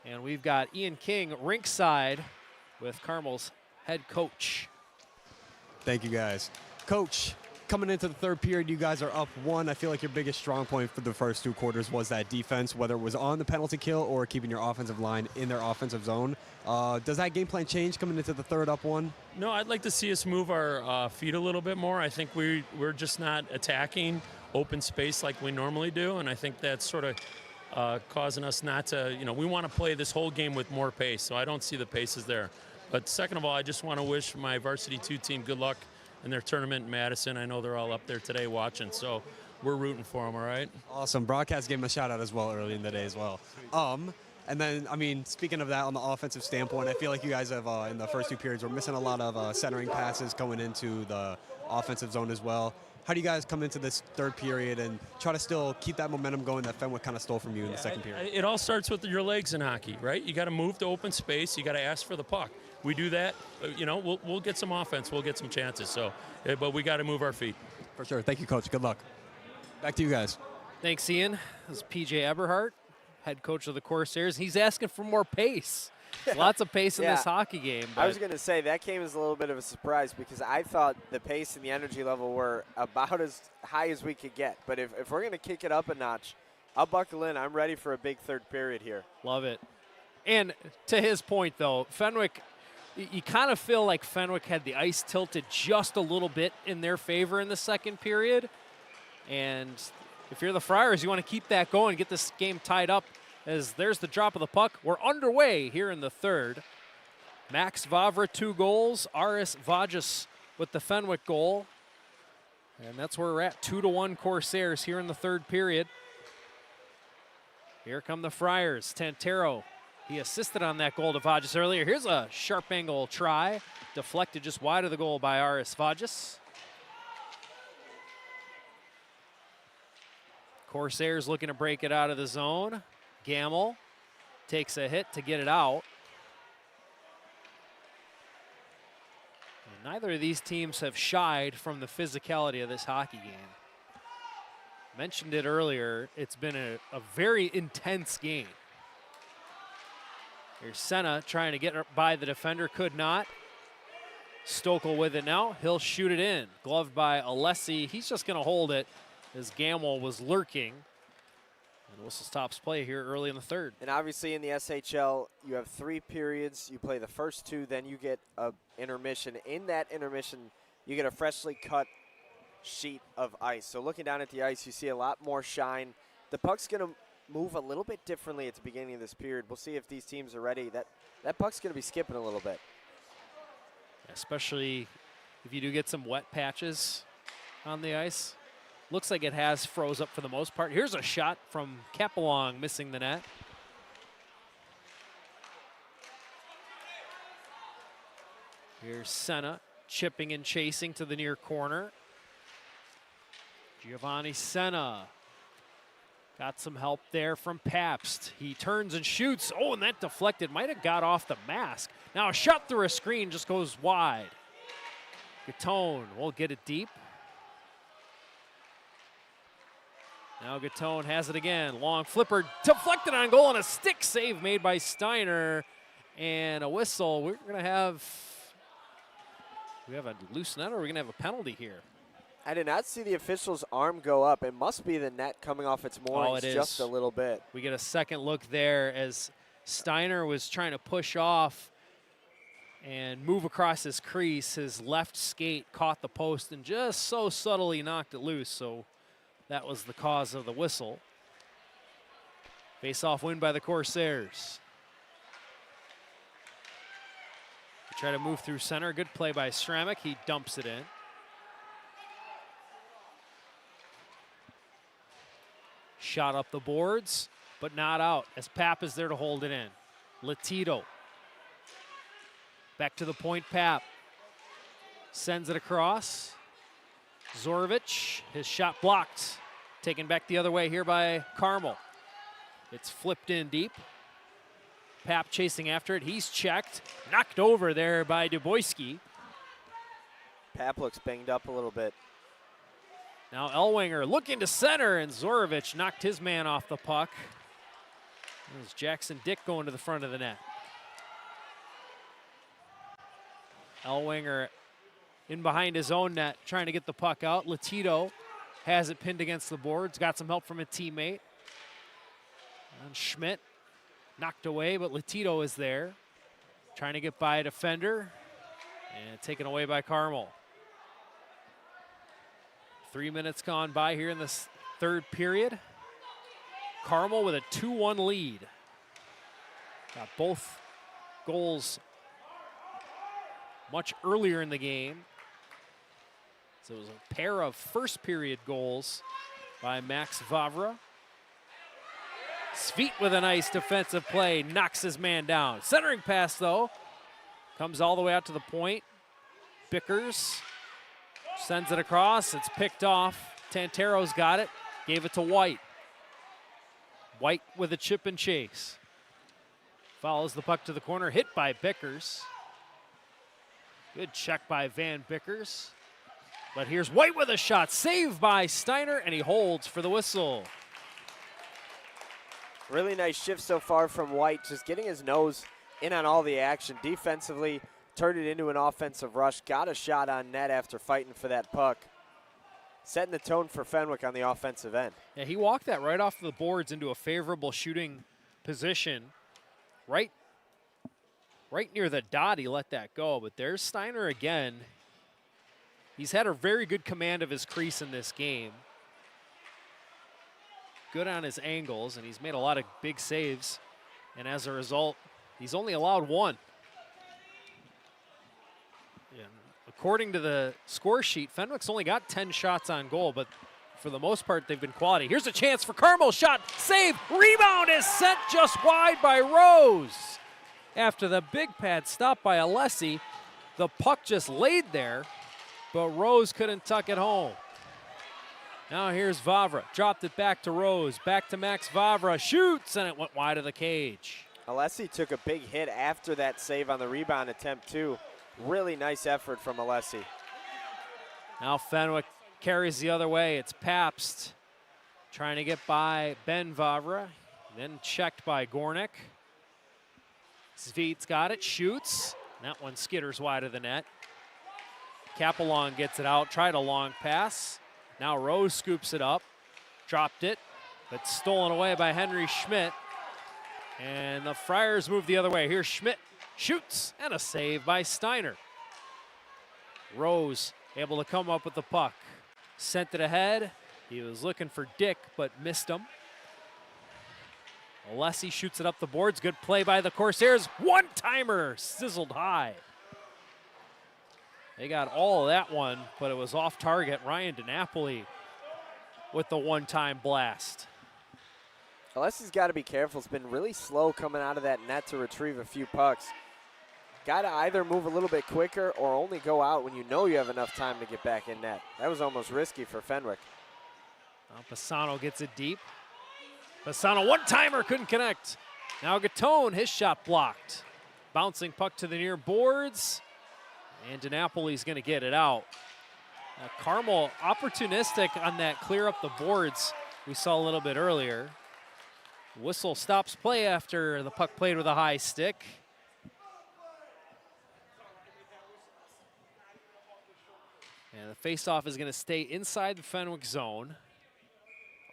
and we've got Ian King rinkside with Carmel's head coach. Thank you, guys. Coach, coming into the third period, you guys are up 1. I feel like your biggest strong point for the first 2 quarters was that defense, whether it was on the penalty kill or keeping your offensive line in their offensive zone. Does that game plan change coming into the third up 1? No, I'd like to see us move our feet a little bit more. I think we're just not attacking open space like we normally do, and I think that's sort of causing us not to, we want to play this whole game with more pace, so I don't see the paces there. But second of all, I just want to wish my varsity 2 team good luck in their tournament in Madison. I know they're all up there today watching, so we're rooting for them, all right? Awesome. Broadcast gave him a shout out as well early in the day as well. And then, speaking of that, on the offensive standpoint, I feel like you guys have, in the first 2 periods, were missing a lot of centering passes going into the offensive zone as well. How do you guys come into this third period and try to still keep that momentum going that Fenwick kind of stole from you in the second period? It all starts with your legs in hockey, right? You got to move to open space. You got to ask for the puck. We do that, we'll get some offense. We'll get some chances. So, but we got to move our feet. For sure. Thank you, Coach. Good luck. Back to you guys. Thanks, Ian. This is PJ Eberhardt, head coach of the Corsairs. He's asking for more pace. Lots of pace in this hockey game. I was going to say that game is a little bit of a surprise because I thought the pace and the energy level were about as high as we could get. But if we're going to kick it up a notch, I'll buckle in. I'm ready for a big third period here. Love it. And to his point, though, Fenwick, you kind of feel like Fenwick had the ice tilted just a little bit in their favor in the second period. And if you're the Friars, you want to keep that going, get this game tied up, as there's the drop of the puck. We're underway here in the third. Max Vavra, 2 goals. Aris Vajas with the Fenwick goal. And that's where we're at, 2-1 Corsairs here in the third period. Here come the Friars. Tantero, he assisted on that goal to Vajas earlier. Here's a sharp angle try. Deflected just wide of the goal by Aris Vajas. Corsairs looking to break it out of the zone. Gamble takes a hit to get it out. And neither of these teams have shied from the physicality of this hockey game. Mentioned it earlier, it's been a very intense game. Here's Senna trying to get by the defender, could not. Stokel with it now, he'll shoot it in. Gloved by Alessi, he's just gonna hold it as Gamble was lurking. And whistle stops play here early in the third. And obviously in the SHL, you have 3 periods. You play the first 2, then you get an intermission. In that intermission, you get a freshly cut sheet of ice. So looking down at the ice, you see a lot more shine. The puck's going to move a little bit differently at the beginning of this period. We'll see if these teams are ready. That puck's going to be skipping a little bit. Especially if you do get some wet patches on the ice. Looks like it has froze up for the most part. Here's a shot from Capelong, missing the net. Here's Senna chipping and chasing to the near corner. Giovanni Senna got some help there from Pabst. He turns and shoots. Oh, and that deflected. Might have got off the mask. Now a shot through a screen just goes wide. Gatone will get it deep. Now Gatone has it again. Long flipper, deflected on goal, and a stick save made by Steiner. And a whistle. We have a loose net, or are we going to have a penalty here? I did not see the official's arm go up. It must be the net coming off its moorings just a little bit. We get a second look there as Steiner was trying to push off and move across his crease. His left skate caught the post and just so subtly knocked it loose. So that was the cause of the whistle. Face-off win by the Corsairs. They try to move through center. Good play by Sramick. He dumps it in. Shot up the boards, but not out as Pap is there to hold it in. Latito. Back to the point, Pap. Sends it across. Zorovich, his shot blocked. Taken back the other way here by Carmel. It's flipped in deep. Pap chasing after it. He's checked. Knocked over there by Duboyski. Pap looks banged up a little bit. Now Elwinger looking to center, and Zorovich knocked his man off the puck. There's Jackson Dick going to the front of the net. Elwinger in behind his own net, trying to get the puck out. Latito has it pinned against the boards. Got some help from a teammate. And Schmidt knocked away, but Latito is there. Trying to get by a defender. And taken away by Carmel. 3 minutes gone by here in this third period. Carmel with a 2-1 lead. Got both goals much earlier in the game. So it was a pair of first period goals by Max Vavra. Sveit with a nice defensive play, knocks his man down. Centering pass though, comes all the way out to the point. Bickers sends it across, it's picked off. Tantero's got it, gave it to White. White with a chip and chase. Follows the puck to the corner, hit by Bickers. Good check by Van Bickers. But here's White with a shot, saved by Steiner, and he holds for the whistle. Really nice shift so far from White, just getting his nose in on all the action. Defensively, turned it into an offensive rush, got a shot on net after fighting for that puck. Setting the tone for Fenwick on the offensive end. Yeah, he walked that right off the boards into a favorable shooting position. Right near the dot, he let that go. But there's Steiner again. He's had a very good command of his crease in this game. Good on his angles, and he's made a lot of big saves. And as a result, he's only allowed one. Yeah. According to the score sheet, Fenwick's only got 10 shots on goal, but for the most part, they've been quality. Here's a chance for Carmel. Shot, save, rebound is sent just wide by Rose. After the big pad stop by Alessi, the puck just laid there, but Rose couldn't tuck it home. Now here's Vavra, dropped it back to Rose, back to Max Vavra, shoots, and it went wide of the cage. Alessi took a big hit after that save on the rebound attempt too. Really nice effort from Alessi. Now Fenwick carries the other way. It's Pabst trying to get by Ben Vavra, then checked by Gornick. Sveit's got it, shoots. That one skitters wide of the net. Capelong gets it out, tried a long pass. Now Rose scoops it up, dropped it, but stolen away by Henry Schmidt. And the Friars move the other way. Here's Schmidt, shoots, and a save by Steiner. Rose able to come up with the puck. Sent it ahead. He was looking for Dick, but missed him. Alessi shoots it up the boards. Good play by the Corsairs. One-timer, sizzled high. They got all of that one, but it was off target. Ryan DiNapoli with the one-time blast. Alessi's got to be careful. It's been really slow coming out of that net to retrieve a few pucks. Got to either move a little bit quicker or only go out when you know you have enough time to get back in net. That was almost risky for Fenwick. Now Pisano gets it deep. Pisano, one-timer, couldn't connect. Now Gatone, his shot blocked. Bouncing puck to the near boards. And DiNapoli's going to get it out. Carmel opportunistic on that clear up the boards we saw a little bit earlier. Whistle stops play after the puck played with a high stick. And the faceoff is going to stay inside the Fenwick zone.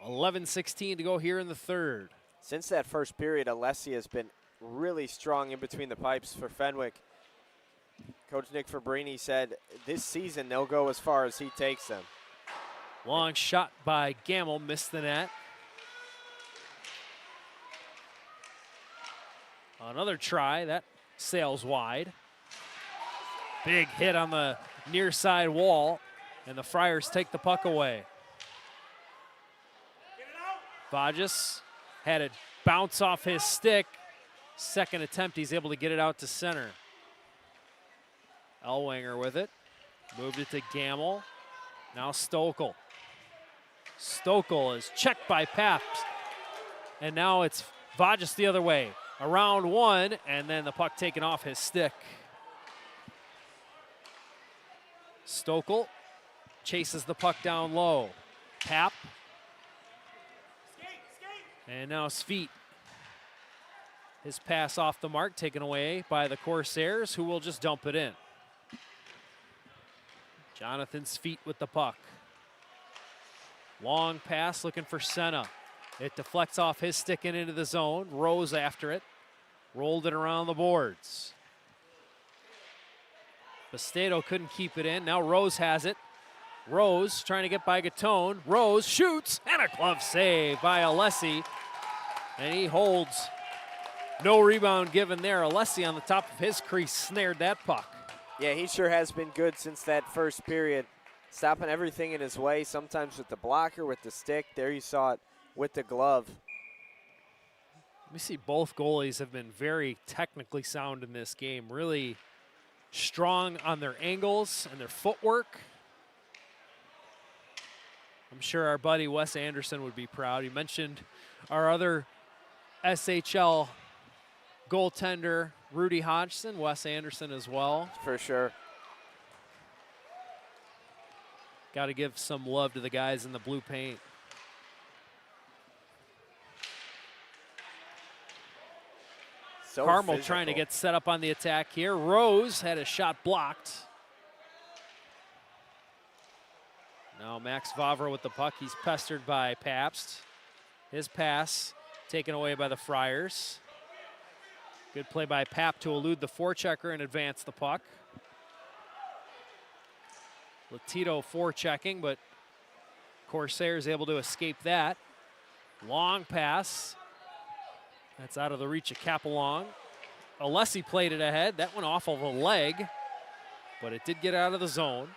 11:16 to go here in the third. Since that first period, Alessi has been really strong in between the pipes for Fenwick. Coach Nick Fabrini said this season they'll go as far as he takes them. Long shot by Gamble, missed the net. Another try, that sails wide. Big hit on the near side wall, and the Friars take the puck away. Vajas had it bounce off his stick. Second attempt, he's able to get it out to center. Elwanger with it. Moved it to Gamble. Now Stokel. Stokel is checked by Pabst. And now it's Vajas the other way. Around one, and then the puck taken off his stick. Stokel chases the puck down low. Pap. And now Sweet. His pass off the mark taken away by the Corsairs, who will just dump it in. Jonathan's feet with the puck. Long pass looking for Senna. It deflects off his stick and into the zone. Rose after it. Rolled it around the boards. Bastedo couldn't keep it in. Now Rose has it. Rose trying to get by Gatone. Rose shoots, and a glove save by Alessi. And he holds. No rebound given there. Alessi on the top of his crease snared that puck. Yeah, he sure has been good since that first period. Stopping everything in his way, sometimes with the blocker, with the stick. There you saw it with the glove. We see both goalies have been very technically sound in this game. Really strong on their angles and their footwork. I'm sure our buddy Wes Anderson would be proud. He mentioned our other SHL goaltender, Rudy Hodgson, Wes Anderson as well. For sure. Got to give some love to the guys in the blue paint. So Carmel physical. trying to get set up on the attack here. Rose had a shot blocked. Now Max Vavra with the puck. He's pestered by Pabst. His pass taken away by the Friars. Good play by Pap to elude the forechecker and advance the puck. Latito forechecking, but Corsairs able to escape that. Long pass. That's out of the reach of Capelong. Alessi played it ahead. That went off of a leg, but it did get out of the zone.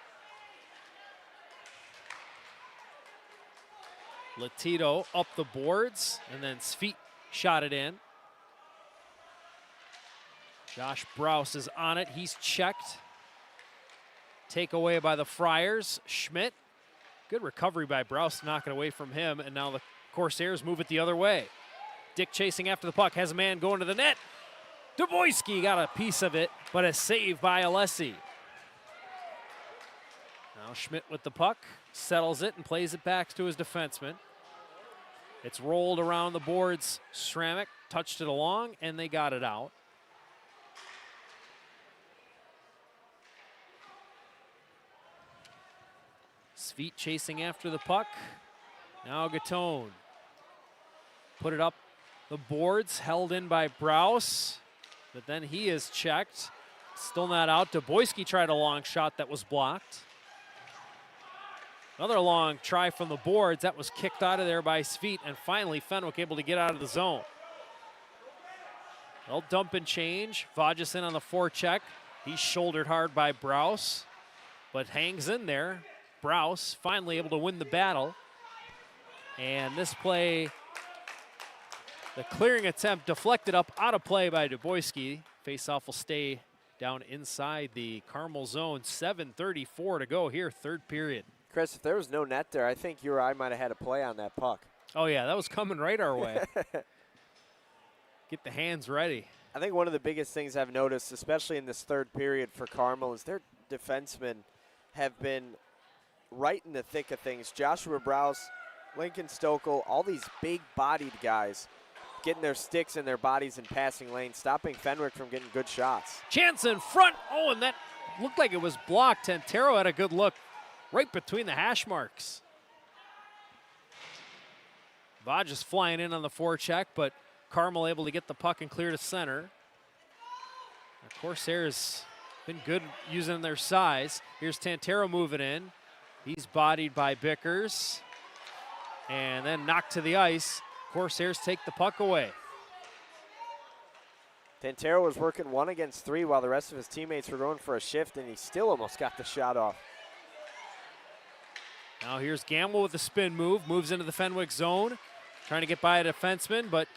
Latito up the boards, and then Sweet shot it in. Josh Brous is on it. He's checked. Takeaway by the Friars. Schmidt. Good recovery by Brous to knock it away from him, and now the Corsairs move it the other way. Dick chasing after the puck, has a man going to the net. Duboyski got a piece of it, but a save by Alessi. Now Schmidt with the puck, settles it and plays it back to his defenseman. It's rolled around the boards. Sramick touched it along, and they got it out. Sweet chasing after the puck. Now Gatone. put it up the boards, held in by Browse, but then he is checked. Still not out. Duboyski tried a long shot that was blocked. Another long try from the boards. That was kicked out of there by his feet, and finally Fenwick able to get out of the zone. They'll dump and change. Vajasin on the forecheck. He's shouldered hard by Browse, but hangs in there. Browse finally able to win the battle. And this play, the clearing attempt deflected up out of play by Duboyski. Faceoff will stay down inside the Carmel zone. 7:34 to go here, third period. Chris, if there was no net there, I think you or I might have had a play on that puck. Oh yeah, that was coming right our way. Get the hands ready. I think one of the biggest things I've noticed, especially in this third period for Carmel, is their defensemen have been right in the thick of things. Joshua Browse, Lincoln Stokel, all these big-bodied guys getting their sticks and their bodies in passing lanes, stopping Fenwick from getting good shots. Chance in front. Oh, and that looked like it was blocked. Tantero had a good look right between the hash marks. Vaj is flying in on the forecheck, but Carmel able to get the puck and clear to center. The Corsairs been good using their size. Here's Tantero moving in. He's bodied by Bickers. And then knocked to the ice. Corsairs take the puck away. Tantero was working 1 against 3 while the rest of his teammates were going for a shift, and he still almost got the shot off. Now here's Gamble with the spin move. Moves into the Fenwick zone. Trying to get by a defenseman, but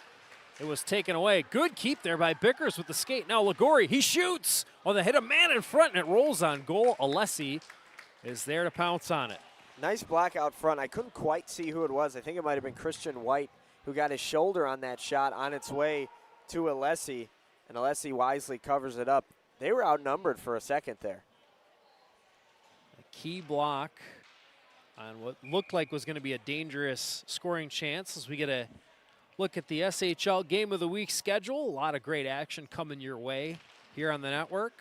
it was taken away. Good keep there by Bickers with the skate. Now Ligori, he shoots. Oh, they hit a man in front, and it rolls on goal. Alessi is there to pounce on it. Nice block out front. I couldn't quite see who it was. I think it might have been Christian White who got his shoulder on that shot on its way to Alessi, and Alessi wisely covers it up. They were outnumbered for a second there. A key block on what looked like was going to be a dangerous scoring chance as we get a look at the SHL Game of the Week schedule. A lot of great action coming your way here on the network.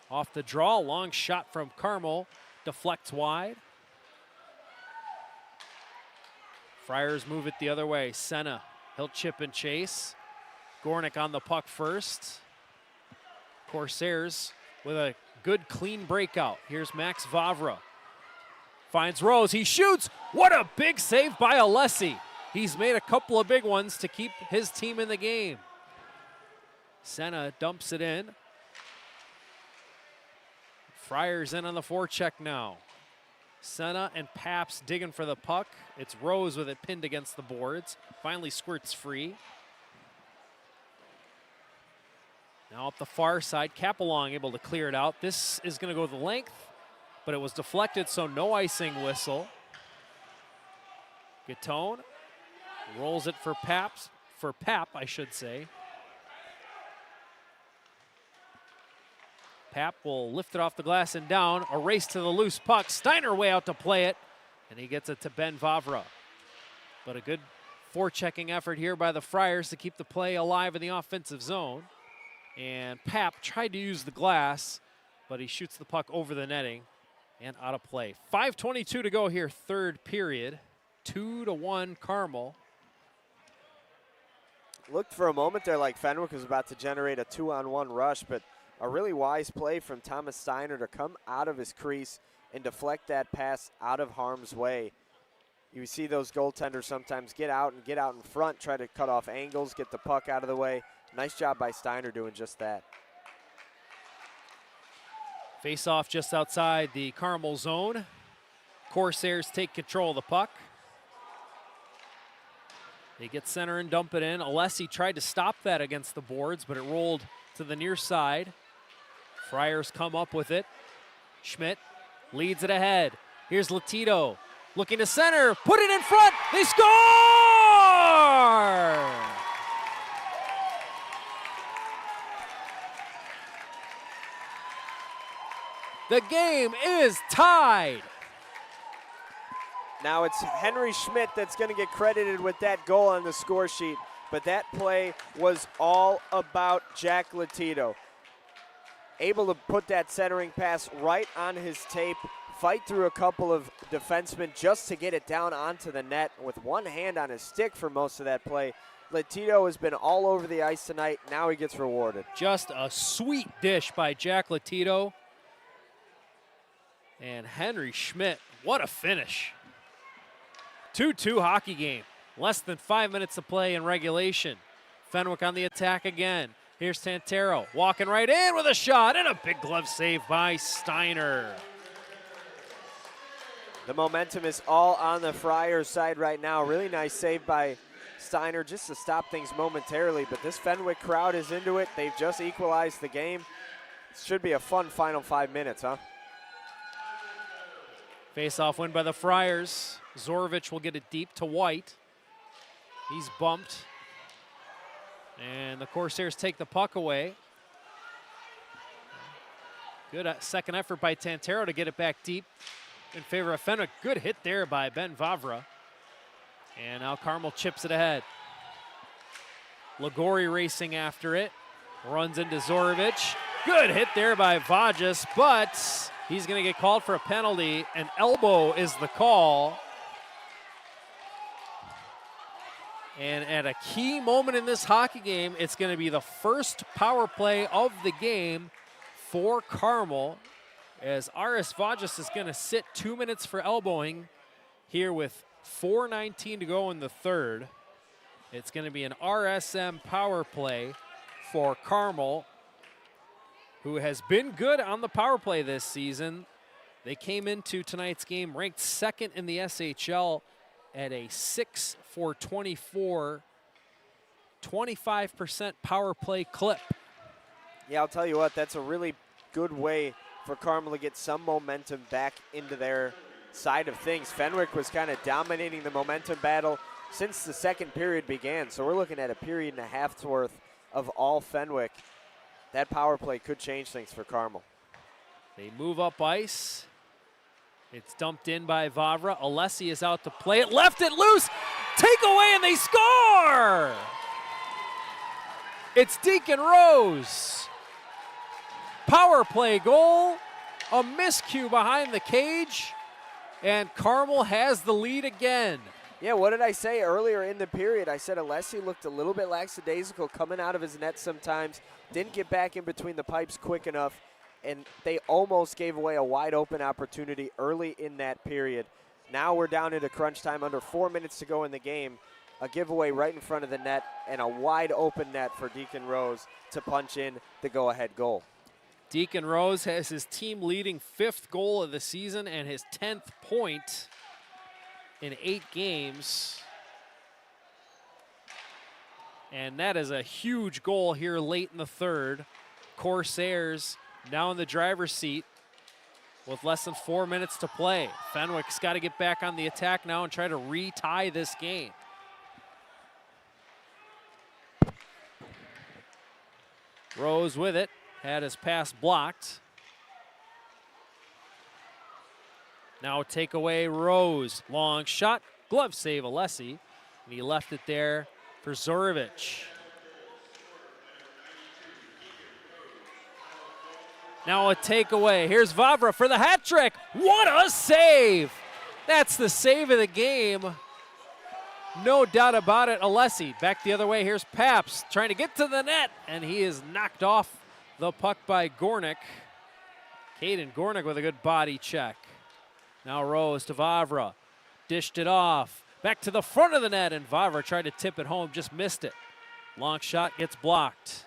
Off the draw, long shot from Carmel, deflects wide. Friars move it the other way. Senna, he'll chip and chase. Gornick on the puck first. Corsairs with a good clean breakout. Here's Max Vavra. Finds Rose, he shoots. What a big save by Alessi. He's made a couple of big ones to keep his team in the game. Senna dumps it in. Friars in on the forecheck now. Senna and Paps digging for the puck. It's Rose with it pinned against the boards. Finally squirts free. Now up the far side, Capelong able to clear it out. This is going to go the length, but it was deflected, so no icing whistle. Gatone rolls it for Pap, I should say. Pap will lift it off the glass and down. A race to the loose puck. Steiner way out to play it, and he gets it to Ben Vavra. But a good forechecking effort here by the Friars to keep the play alive in the offensive zone. And Pap tried to use the glass, but he shoots the puck over the netting and out of play. 5:22 to go here, third period. 2-1 Carmel. Looked for a moment there like Fenwick was about to generate a 2-on-1 rush, but a really wise play from Thomas Steiner to come out of his crease and deflect that pass out of harm's way. You see those goaltenders sometimes get out in front, try to cut off angles, get the puck out of the way. Nice job by Steiner doing just that. Face off just outside the Carmel zone. Corsairs take control of the puck. They get center and dump it in. Alessi tried to stop that against the boards, but it rolled to the near side. Friars come up with it. Schmidt leads it ahead. Here's Latito looking to center, put it in front, they score! The game is tied. Now it's Henry Schmidt that's going to get credited with that goal on the score sheet, but that play was all about Jack Latito. Able to put that centering pass right on his tape, fight through a couple of defensemen just to get it down onto the net with one hand on his stick for most of that play. Latito has been all over the ice tonight. Now he gets rewarded. Just a sweet dish by Jack Latito. And Henry Schmidt, what a finish. 2-2 hockey game. Less than 5 minutes to play in regulation. Fenwick on the attack again. Here's Tantero walking right in with a shot and a big glove save by Steiner. The momentum is all on the Friars side right now. Really nice save by Steiner just to stop things momentarily, but this Fenwick crowd is into it. They've just equalized the game. It should be a fun final 5 minutes, huh? Face-off win by the Friars. Zorovich will get it deep to White. He's bumped. And the Corsairs take the puck away. Good second effort by Tantero to get it back deep in favor of Fenwick. Good hit there by Ben Vavra. And now Carmel chips it ahead. Ligori racing after it. Runs into Zorovich. Good hit there by Vajas, but he's going to get called for a penalty. An elbow is the call. And at a key moment in this hockey game, it's going to be the first power play of the game for Carmel, as Aris Vajas is going to sit 2 minutes for elbowing here with 4:19 to go in the third. It's going to be an RSM power play for Carmel, who has been good on the power play this season. They came into tonight's game ranked second in the SHL at a 6-for-24, 25% power play clip. Yeah, I'll tell you what, that's a really good way for Carmel to get some momentum back into their side of things. Fenwick was kind of dominating the momentum battle since the second period began, so we're looking at a period and a half's worth of all Fenwick. That power play could change things for Carmel. They move up ice. It's dumped in by Vavra. Alessi is out to play it. Left it loose. Take away and they score! It's Deacon Rose. Power play goal. A miscue behind the cage. And Carmel has the lead again. Yeah, what did I say earlier in the period? I said Alessi looked a little bit lackadaisical coming out of his net sometimes. Didn't get back in between the pipes quick enough. And they almost gave away a wide open opportunity early in that period. Now we're down into crunch time, under 4 minutes to go in the game. A giveaway right in front of the net and a wide open net for Deacon Rose to punch in the go-ahead goal. Deacon Rose has his team leading 5th goal of the season and his 10th point in 8 games. And that is a huge goal here late in the third. Corsairs now in the driver's seat with less than 4 minutes to play. Fenwick's got to get back on the attack now and try to retie this game. Rose with it, had his pass blocked. Now take away Rose, long shot, glove save Alessi, and he left it there for Zorovich. Now a takeaway. Here's Vavra for the hat trick. What a save! That's the save of the game. No doubt about it. Alessi back the other way. Here's Paps trying to get to the net, and he is knocked off the puck by Gornick. Caden Gornick with a good body check. Now Rose to Vavra. Dished it off. Back to the front of the net, and Vavra tried to tip it home, just missed it. Long shot gets blocked.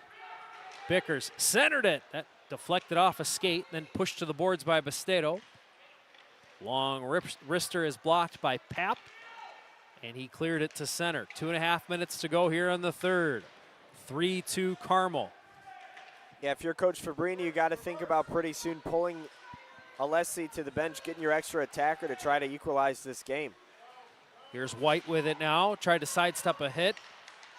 Bickers centered it. That deflected off a skate, then pushed to the boards by Bastedo. Long wrister is blocked by Pap, and he cleared it to center. 2.5 minutes to go here in the third. 3-2 Carmel. Yeah, if you're Coach Fabrini, you got to think about pretty soon pulling Alessi to the bench, getting your extra attacker to try to equalize this game. Here's White with it now. Tried to sidestep a hit.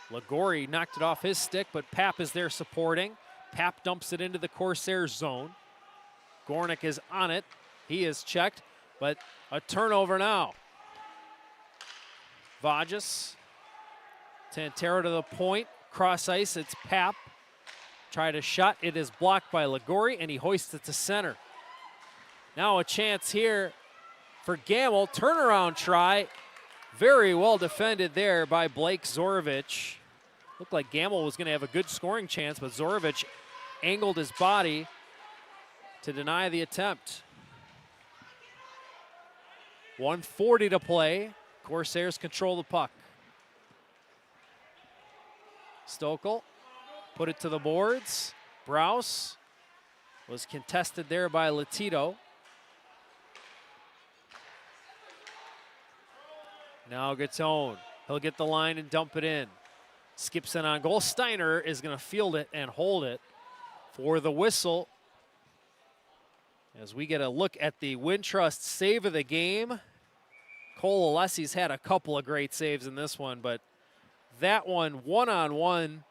Ligori knocked it off his stick, but Pap is there supporting. Pap dumps it into the Corsairs zone. Gornick is on it. He is checked, but a turnover now. Vajas. Tantero to the point. Cross ice, it's Pap. Tried a shot. It is blocked by Ligori, and he hoists it to center. Now a chance here for Gamble. Turnaround try. Very well defended there by Blake Zorovich. Looked like Gamble was going to have a good scoring chance, but Zorovich angled his body to deny the attempt. 1:40 to play. Corsairs control the puck. Stokel put it to the boards. Browse was contested there by Latito. Now Gatone. He'll get the line and dump it in. Skips in on goal. Steiner is going to field it and hold it for the whistle. As we get a look at the Wintrust save of the game. Cole Alessi's had a couple of great saves in this one, but that one-on-one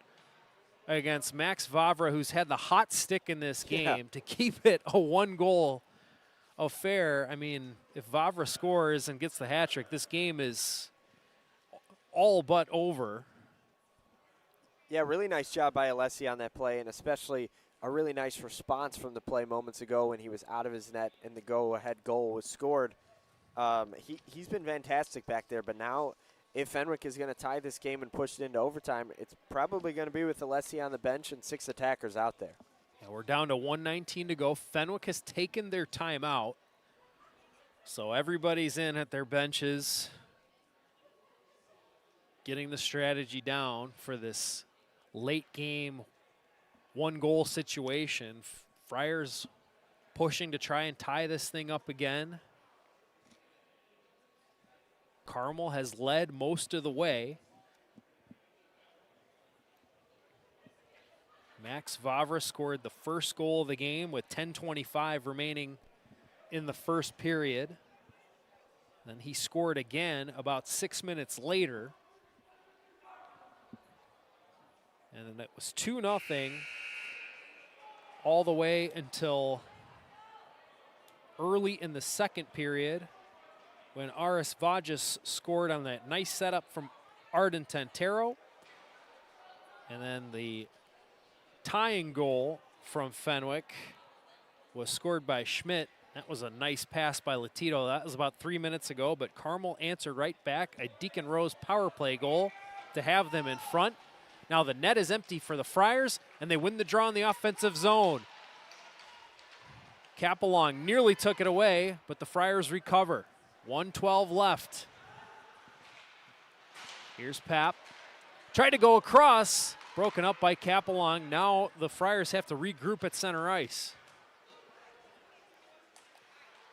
against Max Vavra, who's had the hot stick in this game, to keep it a one-goal affair. I mean, if Vavra scores and gets the hat trick, this game is all but over. Yeah, really nice job by Alessi on that play, and especially a really nice response from the play moments ago when he was out of his net and the go-ahead goal was scored. He's been fantastic back there, but now if Fenwick is going to tie this game and push it into overtime, it's probably going to be with Alessi on the bench and 6 attackers out there. Yeah, we're down to 1:19 to go. Fenwick has taken their timeout, so everybody's in at their benches, getting the strategy down for this late game one-goal situation. Friars pushing to try and tie this thing up again. Carmel has led most of the way. Max Vavra scored the first goal of the game with 10:25 remaining in the first period. Then he scored again about 6 minutes later. And then it was 2-0 all the way until early in the second period, when Aris Vajas scored on that nice setup from Arden Tantero. And then the tying goal from Fenwick was scored by Schmidt. That was a nice pass by Latito. That was about 3 minutes ago, but Carmel answered right back. A Deacon Rose power play goal to have them in front. Now the net is empty for the Friars, and they win the draw in the offensive zone. Capelong nearly took it away, but the Friars recover. 1:12 left. Here's Pap. Tried to go across, broken up by Capelong. Now the Friars have to regroup at center ice.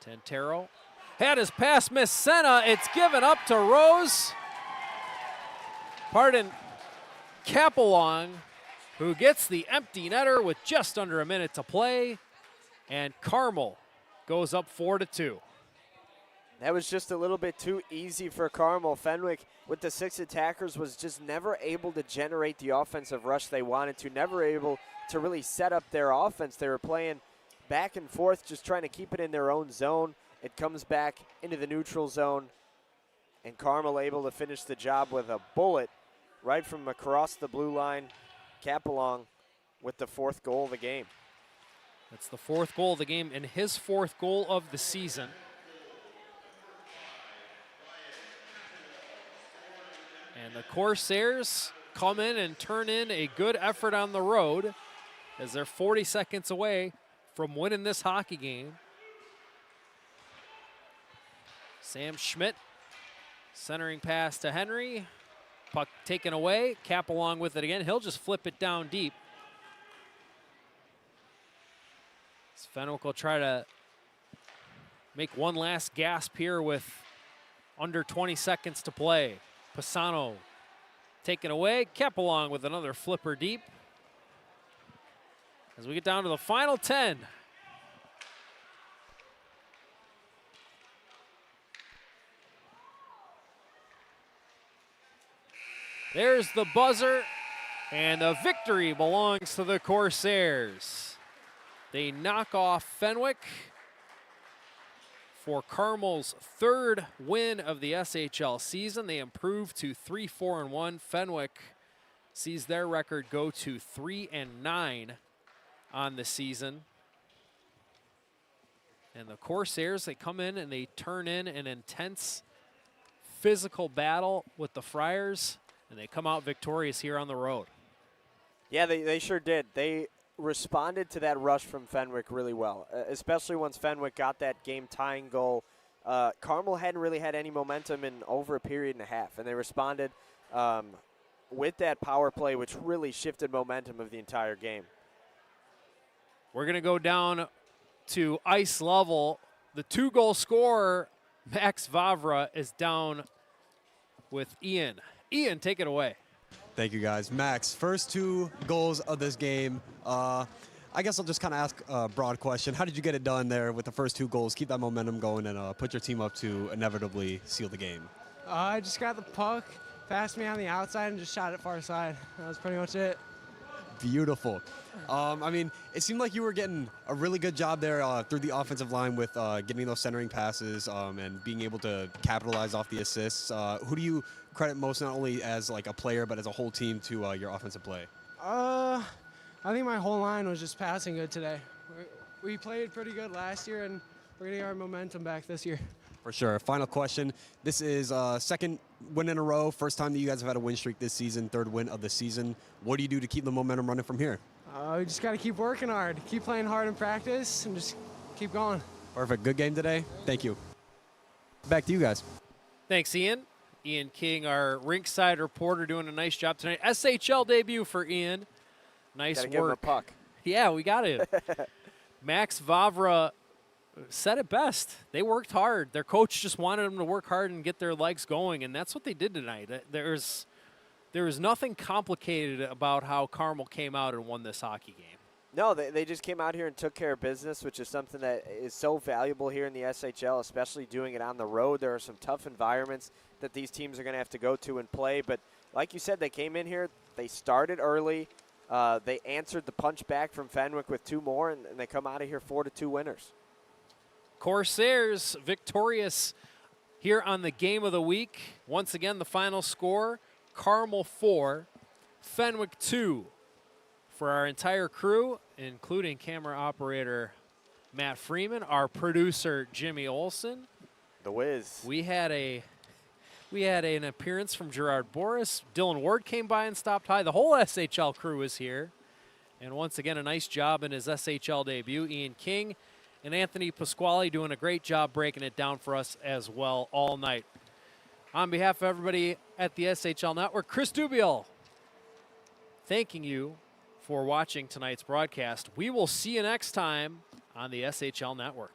Tantero had his pass miss. Senna, it's given up to Rose. Capelong, who gets the empty netter with just under a minute to play. And Carmel goes up 4-2. That was just a little bit too easy for Carmel. Fenwick, with the 6 attackers, was just never able to generate the offensive rush they wanted to, never able to really set up their offense. They were playing back and forth, just trying to keep it in their own zone. It comes back into the neutral zone, and Carmel able to finish the job with a bullet right from across the blue line. Capelong with the 4th goal of the game. That's the 4th goal of the game and his 4th goal of the season. And the Corsairs come in and turn in a good effort on the road as they're 40 seconds away from winning this hockey game. Sam Schmidt, centering pass to Henry. Puck taken away. Capelong with it again. He'll just flip it down deep. Fenwick will try to make one last gasp here with under 20 seconds to play. Pisano taken away. Capelong with another flipper deep. As we get down to the final 10. There's the buzzer, and the victory belongs to the Corsairs. They knock off Fenwick for Carmel's 3rd win of the SHL season. They improve to 3-4-1. Fenwick sees their record go to 3-9 on the season. And the Corsairs, they come in and they turn in an intense physical battle with the Friars, and they come out victorious here on the road. Yeah, they sure did. They responded to that rush from Fenwick really well, especially once Fenwick got that game-tying goal. Carmel hadn't really had any momentum in over a period and a half, and they responded with that power play, which really shifted momentum of the entire game. We're going to go down to ice level. The 2-goal scorer, Max Vavra, is down with Ian. Ian, take it away. Thank you, guys. Max, first 2 goals of this game. I guess I'll just kind of ask a broad question. How did you get it done there with the first 2 goals, keep that momentum going, and put your team up to inevitably seal the game? I just got the puck, passed me on the outside, and just shot it far side. That was pretty much it. Beautiful. I mean, it seemed like you were getting a really good job there through the offensive line with getting those centering passes and being able to capitalize off the assists. Who do you credit most, not only as like a player, but as a whole team to your offensive play? I think my whole line was just passing good today. We played pretty good last year, and we're getting our momentum back this year. For sure. Final question. This is second win in a row, first time that you guys have had a win streak this season, 3rd win of the season. What do you do to keep the momentum running from here? We just got to keep working hard, keep playing hard in practice, and just keep going. Perfect. Good game today. Thank you. Back to you guys. Thanks, Ian. Ian King, our rinkside reporter, doing a nice job tonight. SHL debut for Ian. Nice Gotta work. give him a puck. Yeah, we got it. Max Vavra said it best. They worked hard. Their coach just wanted them to work hard and get their legs going, and that's what they did tonight. There was nothing complicated about how Carmel came out and won this hockey game. No, they just came out here and took care of business, which is something that is so valuable here in the SHL, especially doing it on the road. There are some tough environments that these teams are going to have to go to and play. But like you said, they came in here, they started early. They answered the punch back from Fenwick with 2 more, and they come out of here 4-2 winners. Corsairs victorious here on the game of the week. Once again, the final score, Carmel 4, Fenwick 2. For our entire crew, including camera operator Matt Freeman, our producer Jimmy Olson. The Wiz. We had an appearance from Gerard Boris. Dylan Ward came by and stopped by. The whole SHL crew is here. And once again, a nice job in his SHL debut. Ian King and Anthony Pasquale doing a great job breaking it down for us as well all night. On behalf of everybody at the SHL Network, Chris Dubiel, thanking you for watching tonight's broadcast. We will see you next time on the SHL Network.